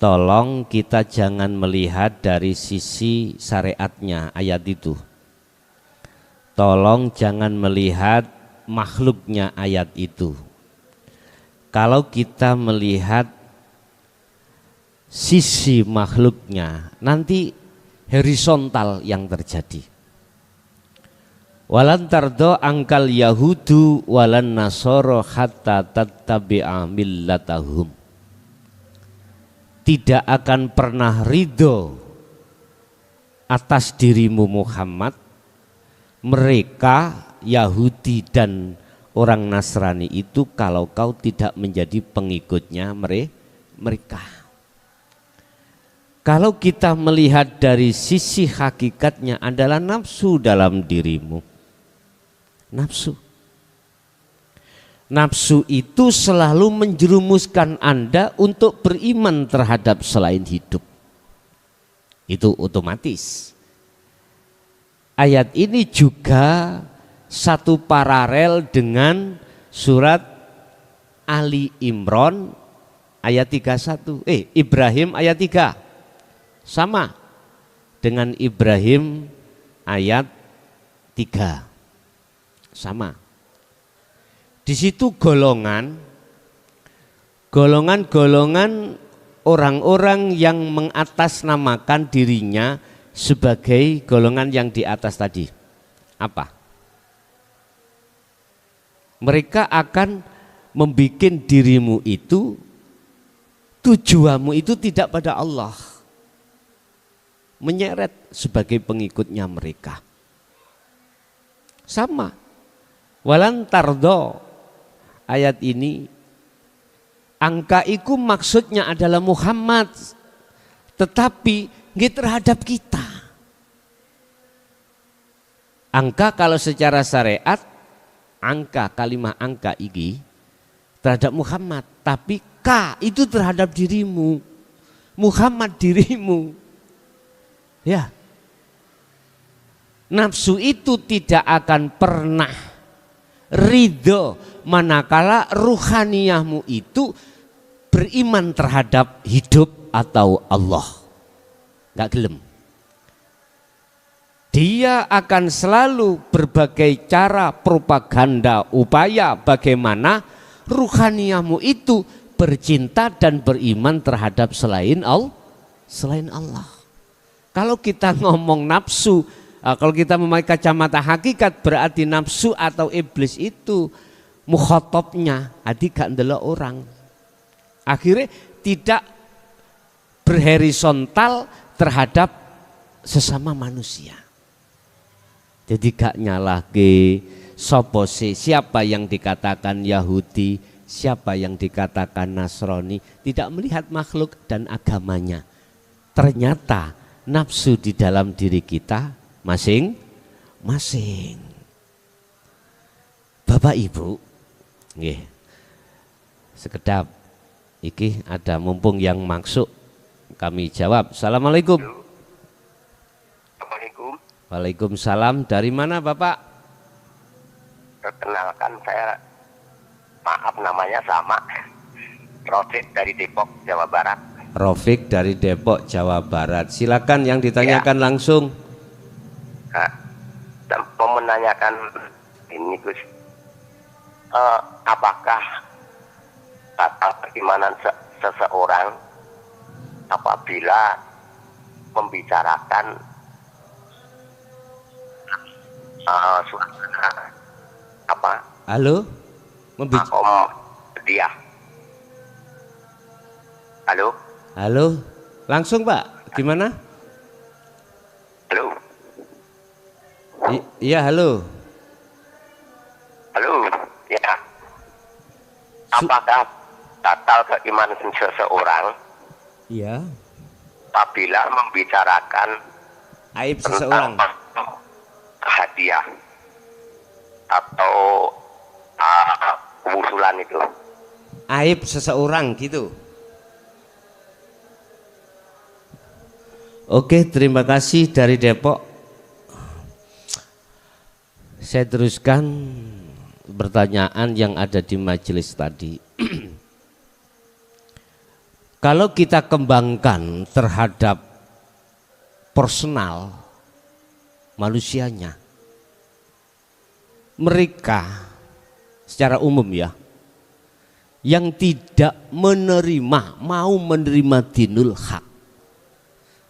Tolong kita jangan melihat dari sisi syariatnya ayat itu. Tolong jangan melihat makhluknya ayat itu. Kalau kita melihat sisi makhluknya, nanti horizontal yang terjadi. Walan tardo angkal yahudu walan nasoro hatta tattabi'a millatahum. Tidak akan pernah ridho atas dirimu Muhammad mereka Yahudi dan orang Nasrani itu kalau kau tidak menjadi pengikutnya mereka. Kalau kita melihat dari sisi hakikatnya adalah nafsu dalam dirimu. Nafsu. Nafsu itu selalu menjerumuskan Anda untuk beriman terhadap selain hidup. Itu otomatis. Ayat ini juga satu paralel dengan surat Ali Imran ayat 31. Ibrahim ayat 3. Sama dengan Ibrahim ayat 3. Sama. Di situ golongan orang-orang yang mengatasnamakan dirinya sebagai golongan yang di atas tadi. Apa? Mereka akan membuat dirimu itu, tujuanmu itu tidak pada Allah. Menyeret sebagai pengikutnya mereka. Sama. Walan tardo ayat ini, angka itu maksudnya adalah Muhammad. Tetapi terhadap kita. Angka kalau secara syariat, angka kalimat angka ini terhadap Muhammad, tapi K itu terhadap dirimu, Muhammad dirimu. Ya, nafsu itu tidak akan pernah ridho manakala ruhaniyahmu itu beriman terhadap hidup atau Allah. Gak gelem. Dia akan selalu berbagai cara propaganda upaya bagaimana ruhaniyahmu itu bercinta dan beriman terhadap selain Allah. Kalau kita ngomong nafsu, kalau kita memakai kacamata hakikat, berarti nafsu atau iblis itu mukhatabnya, adi gak ndelok orang. Akhirnya tidak berhorizontal terhadap sesama manusia. Jadi gak nyalahke sopo siapa yang dikatakan Yahudi, siapa yang dikatakan Nasrani, tidak melihat makhluk dan agamanya. Ternyata nafsu di dalam diri kita masing-masing. Bapak Ibu, nggih. Sekedap iki ada mumpung yang maksud kami jawab. Assalamualaikum. Assalamualaikum. Waalaikumsalam. Dari mana Bapak? Perkenalkan, saya maaf namanya sama, Rofik dari Depok, Jawa Barat. Rofik dari Depok, Jawa Barat. Silakan yang ditanyakan langsung. Nah, dan mau menanyakan ini Gus, apakah batal keimanan seseorang apabila membicarakan suasana apa? Halo? Dia. Halo? Halo? Langsung Pak, gimana? Halo? Iya halo. Halo? Ya. Apakah batal keimanan seseorang Iya. apabila membicarakan Aib seseorang. hadiah atau usulan itu? Aib seseorang gitu. Oke, terima kasih dari Depok. Saya teruskan pertanyaan yang ada di majelis tadi. Kalau kita kembangkan terhadap personal manusianya, mereka secara umum ya, yang tidak mau menerima dinul hak,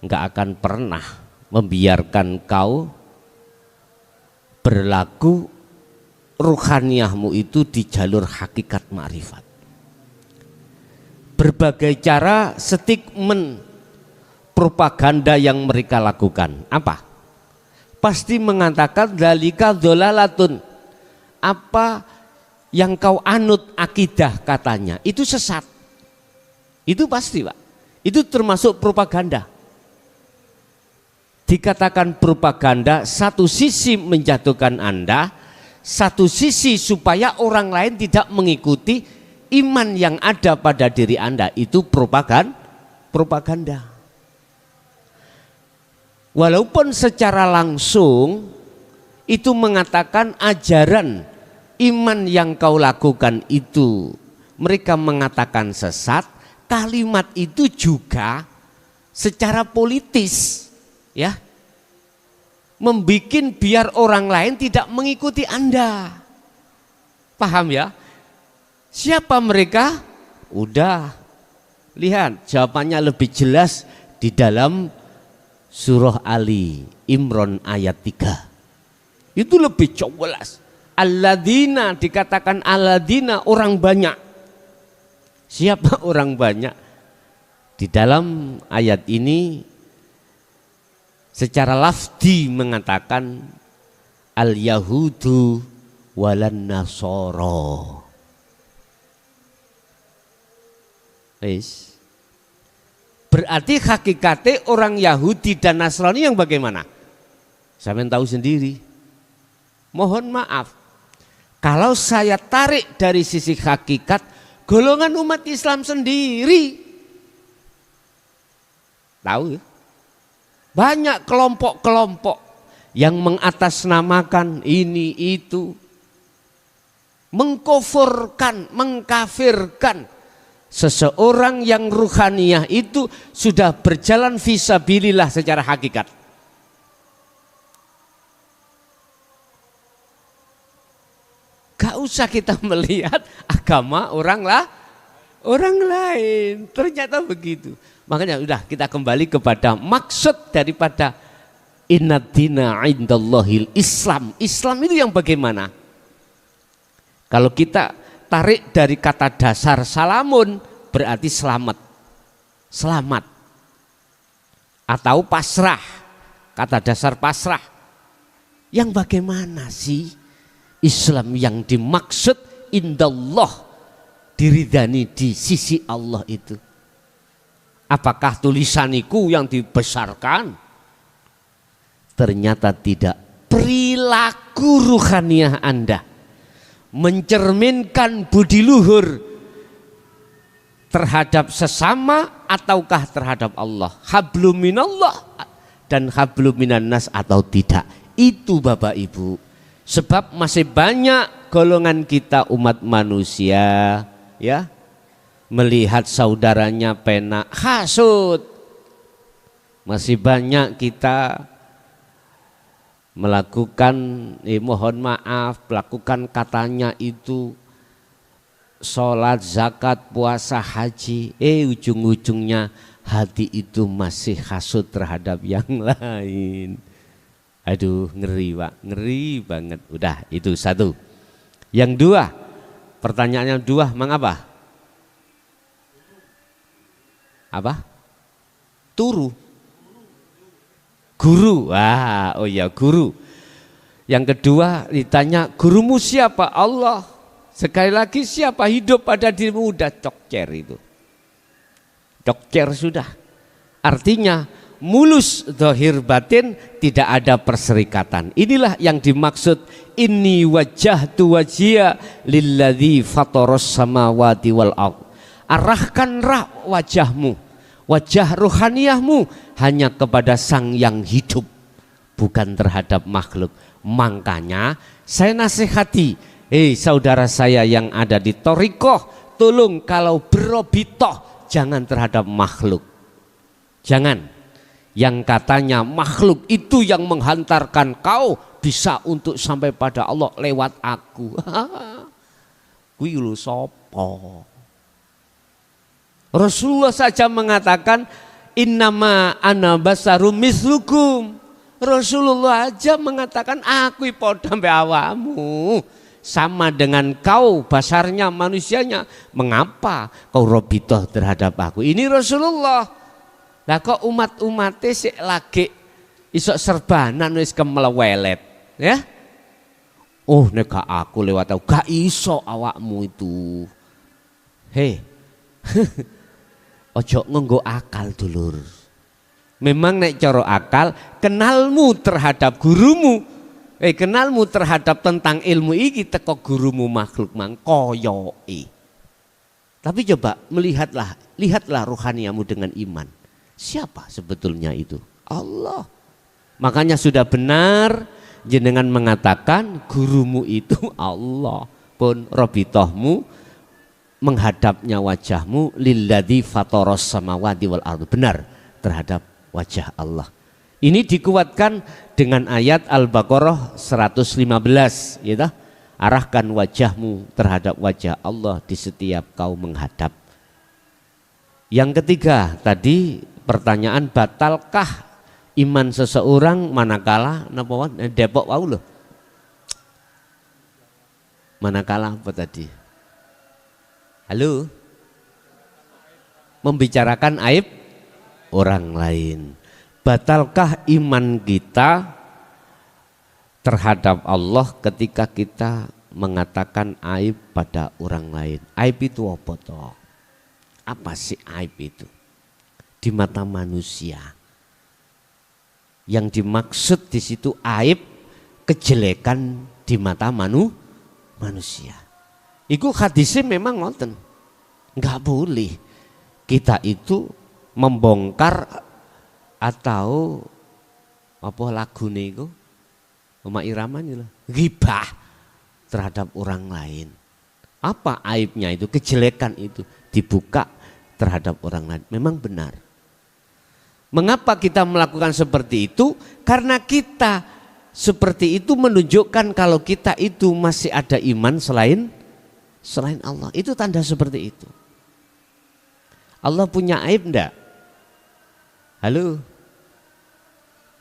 nggak akan pernah membiarkan kau berlaku ruhaniyahmu itu di jalur hakikat ma'rifat. Berbagai cara statement propaganda yang mereka lakukan apa? Pasti mengatakan dzalika dzalalatun, apa yang kau anut akidah katanya itu sesat. Itu pasti Pak, itu termasuk propaganda. Dikatakan propaganda, satu sisi menjatuhkan Anda, satu sisi supaya orang lain tidak mengikuti iman yang ada pada diri Anda. Itu propaganda. Walaupun secara langsung itu mengatakan ajaran iman yang kau lakukan itu mereka mengatakan sesat, kalimat itu juga secara politis ya, membikin biar orang lain tidak mengikuti Anda. Paham ya? Siapa mereka? Udah lihat jawabannya lebih jelas di dalam surah Ali Imran ayat 3. Itu lebih jelas. Alladzina, dikatakan alladzina, orang banyak. Siapa orang banyak? Di dalam ayat ini secara lafzi mengatakan al-yahudu walan nasoro. Berarti hakikatnya orang Yahudi dan Nasrani yang bagaimana? Saya tahu sendiri. Mohon maaf, kalau saya tarik dari sisi hakikat, golongan umat Islam sendiri. Tahu ya? Banyak kelompok-kelompok yang mengatasnamakan ini itu, mengkufurkan, mengkafirkan seseorang yang ruhaniyah itu sudah berjalan fisabilillah secara hakikat. Gak usah kita melihat agama orang lain, ternyata begitu. Makanya udah kita kembali kepada maksud daripada innad-dina indallahil Islam. Islam itu yang bagaimana? Kalau kita tarik dari kata dasar salamun berarti selamat. Selamat. Atau pasrah. Kata dasar pasrah. Yang bagaimana sih Islam yang dimaksud indallah, diridani di sisi Allah itu? Apakah tulisaniku yang dibesarkan? Ternyata tidak. Perilaku ruhaniyah Anda mencerminkan budi luhur terhadap sesama ataukah terhadap Allah, hablum minallah dan hablum minan nas atau tidak. Itu Bapak Ibu. Sebab masih banyak golongan kita umat manusia ya, melihat saudaranya pena hasut. Masih banyak kita melakukan mohon maaf, melakukan katanya itu sholat, zakat, puasa, haji, ujung-ujungnya hati itu masih hasut terhadap yang lain. Aduh, ngeri Pak, ngeri banget. Udah, itu satu. Yang dua, pertanyaannya dua, mengapa? Apa? Turu. Guru. Wah, oh ya guru. Yang kedua ditanya, gurumu siapa? Allah. Sekali lagi, siapa hidup pada dirimu? Udah cokcer itu. Cokcer sudah. Artinya mulus zahir batin, tidak ada perserikatan. Inilah yang dimaksud inni wajjahtu wajhiya lilladzi fataras samawati wal ardh. Arahkanlah wajahmu, wajah ruhaniyahmu hanya kepada sang yang hidup, bukan terhadap makhluk. Makanya saya nasihati, saudara saya yang ada di Thorikoh, tolong kalau berobitoh jangan terhadap makhluk. Jangan. Yang katanya makhluk itu yang menghantarkan kau bisa untuk sampai pada Allah lewat aku. Kuwi lho sapa? Rasulullah saja mengatakan innama ana basarum mislukum. Rasulullah aja mengatakan aku padha mbek awakmu, sama dengan kau basarnya manusianya. Mengapa kau robitoh terhadap aku? Ini Rasulullah. Lah kok umat-umate sik lagi iso serbanan wis kemelewelet ya? Oh nek gak aku lewat aku gak iso awakmu itu. Hei. Ojo nganggo akal dulur. Memang nek cara akal kenalmu terhadap gurumu, kenalmu terhadap tentang ilmu iki teko gurumu makhluk mang koyoke. Tapi coba lihatlah ruhaniyamu dengan iman. Siapa sebetulnya itu? Allah. Makanya sudah benar jenengan mengatakan gurumu itu Allah. Pun robitohmu menghadapnya wajahmu lilladzi fataras samawati wal ardh. Benar terhadap wajah Allah. Ini dikuatkan dengan ayat Al-Baqarah 115 gitu. Arahkan wajahmu terhadap wajah Allah di setiap kau menghadap. Yang ketiga tadi pertanyaan, batalkah iman seseorang manakala Depok wau loh. Manakala apa tadi? Halo? Membicarakan aib orang lain. Batalkah iman kita terhadap Allah ketika kita mengatakan aib pada orang lain? Aib itu apa toh? Apa sih aib itu? Di mata manusia. Yang dimaksud di situ aib, kejelekan di mata manusia. Iku hadisnya memang ngoten. Nggak boleh kita itu membongkar atau apa lagune iku Oma Iraman itu ghibah terhadap orang lain. Apa aibnya itu, kejelekan itu dibuka terhadap orang lain. Memang benar. Mengapa kita melakukan seperti itu? Karena kita seperti itu menunjukkan kalau kita itu masih ada iman selain Allah. Itu tanda seperti itu. Allah punya aib enggak? Halo?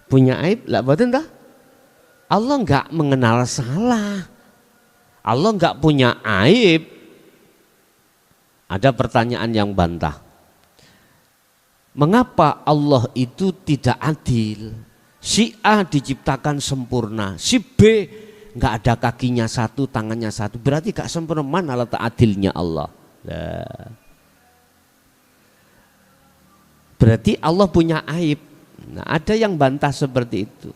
Punya aib? Lah betul enggak? Allah enggak mengenal salah. Allah enggak punya aib. Ada pertanyaan yang bantah. Mengapa Allah itu tidak adil? Si A diciptakan sempurna, si B enggak ada kakinya satu, tangannya satu. Berarti enggak sempurna, mana letak adilnya Allah? Nah. Berarti Allah punya aib. Nah, ada yang bantah seperti itu.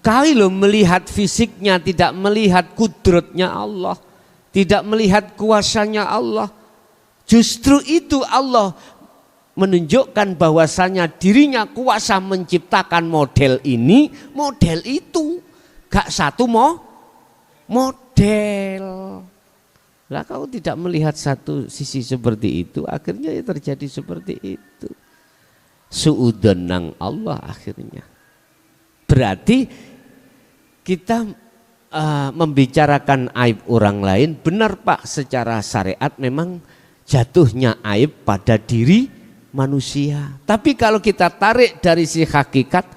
Kali lo melihat fisiknya, tidak melihat kudratnya Allah, tidak melihat kuasanya Allah. Justru itu Allah menunjukkan bahwasanya dirinya kuasa menciptakan model ini, model itu. Gak satu model. Lah kau tidak melihat satu sisi seperti itu, akhirnya ya terjadi seperti itu. Suudzon nang Allah akhirnya. Berarti kita membicarakan aib orang lain, benar Pak, secara syariat memang jatuhnya aib pada diri manusia. Tapi kalau kita tarik dari si hakikat,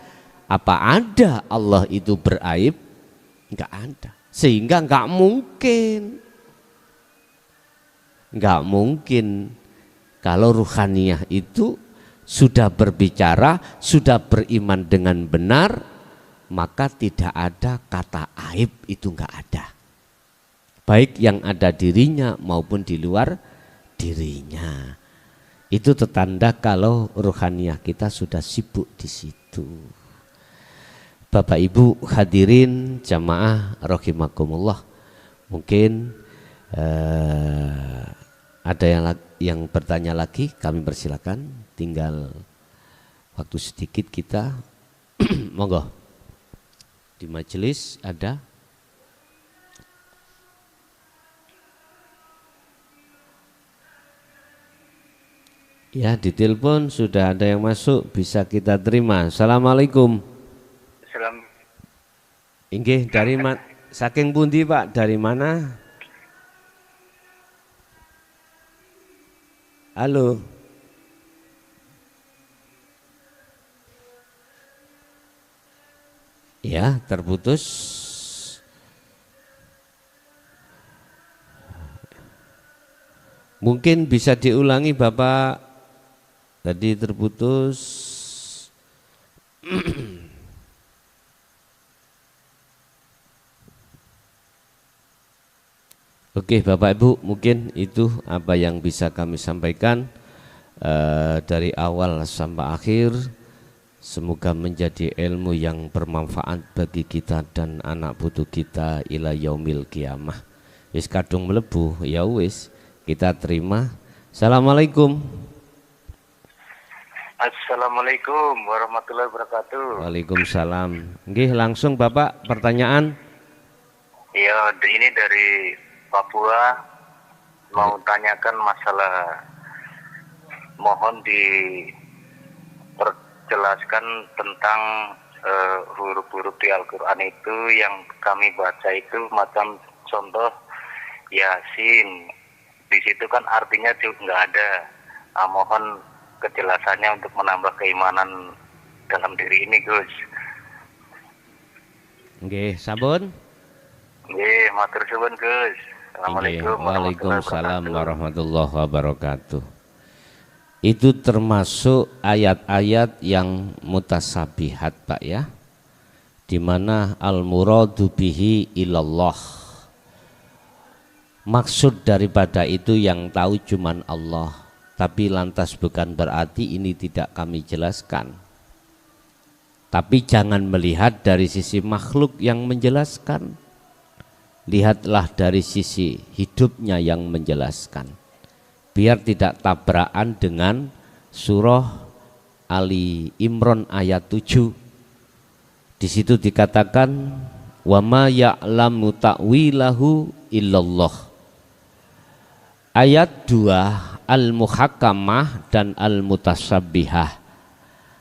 apa ada Allah itu beraib? Enggak ada. Sehingga enggak mungkin kalau ruhaniyah itu sudah berbicara, sudah beriman dengan benar, maka tidak ada kata aib, itu enggak ada. Baik yang ada dirinya maupun di luar dirinya. Itu tertanda kalau ruhaniyah kita sudah sibuk di situ. Bapak Ibu hadirin jamaah rahimakumullah. Mungkin ada yang bertanya lagi, kami persilakan. Tinggal waktu sedikit kita. Monggo. Di majelis ada. Ya, di telepon sudah ada yang masuk, bisa kita terima. Assalamualaikum. Salam. Inggih, dari mana? Saking pundi Pak? Dari mana? Halo. Ya, terputus. Mungkin bisa diulangi Bapak. Tadi terputus. Oke Bapak Ibu, mungkin itu apa yang bisa kami sampaikan dari awal sampai akhir. Semoga menjadi ilmu yang bermanfaat bagi kita dan anak putu kita ila yaumil qiyamah. Wis kadung melebu, ya wis kita terima. Assalamualaikum. Assalamualaikum warahmatullahi wabarakatuh. Waalaikumsalam. Nggih, langsung Bapak pertanyaan. Iya, ini dari Papua, mau tanyakan masalah, mohon diperjelaskan tentang huruf-huruf di Al-Quran itu yang kami baca itu macam contoh Yasin. Di situ kan artinya juga nggak ada. Mohon kejelasannya untuk menambah keimanan dalam diri ini, Gus. Nggih, sabun. Nggih, matur suwun, Gus. Assalamualaikum. Waalaikumsalam warahmatullahi wabarakatuh. Itu termasuk ayat-ayat yang mutasabihat Pak ya, di mana al-muradu bihi ilallah. Maksud daripada itu yang tahu cuman Allah. Tapi lantas bukan berarti ini tidak kami jelaskan. Tapi jangan melihat dari sisi makhluk yang menjelaskan. Lihatlah dari sisi hidupnya yang menjelaskan. biar tidak tabrakan dengan surah Ali Imran ayat 7. Di situ dikatakan wa ma ya'lamu ta'wilahu illallah. Ayat 2 Al-Muhakkamah dan Al-Mutasabbihah.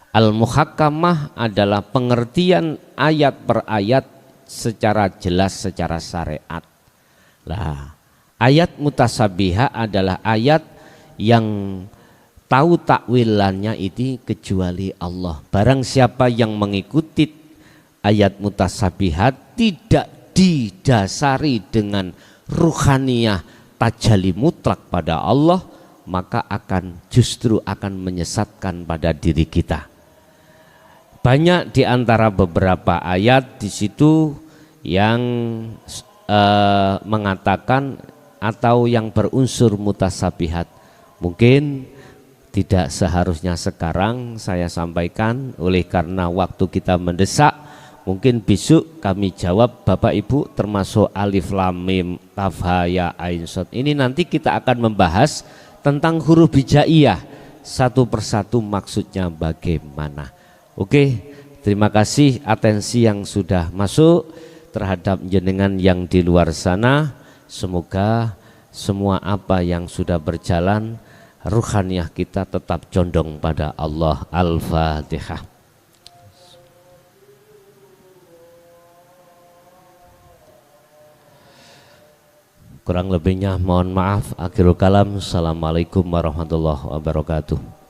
Al-Muhakkamah adalah pengertian ayat per ayat secara jelas secara syariat. Lah, ayat mutasabbihah adalah ayat yang tahu takwilannya itu kecuali Allah. Barang siapa yang mengikuti ayat mutasabbihat tidak didasari dengan ruhaniyah tajalli mutlak pada Allah, maka justru akan menyesatkan pada diri kita. Banyak di antara beberapa ayat di situ yang mengatakan atau yang berunsur mutasabihat. Mungkin tidak seharusnya sekarang saya sampaikan, oleh karena waktu kita mendesak. Mungkin besok kami jawab Bapak Ibu, termasuk alif lam mim kaf ha ya ain shad. Ini nanti kita akan membahas tentang huruf hijaiyah satu persatu, maksudnya bagaimana. Oke, terima kasih atensi yang sudah masuk terhadap jenengan yang di luar sana. Semoga semua apa yang sudah berjalan, ruhaniyah kita tetap condong pada Allah. Al-Fatihah. Kurang lebihnya mohon maaf. Akhirul kalam. Assalamualaikum warahmatullahi wabarakatuh.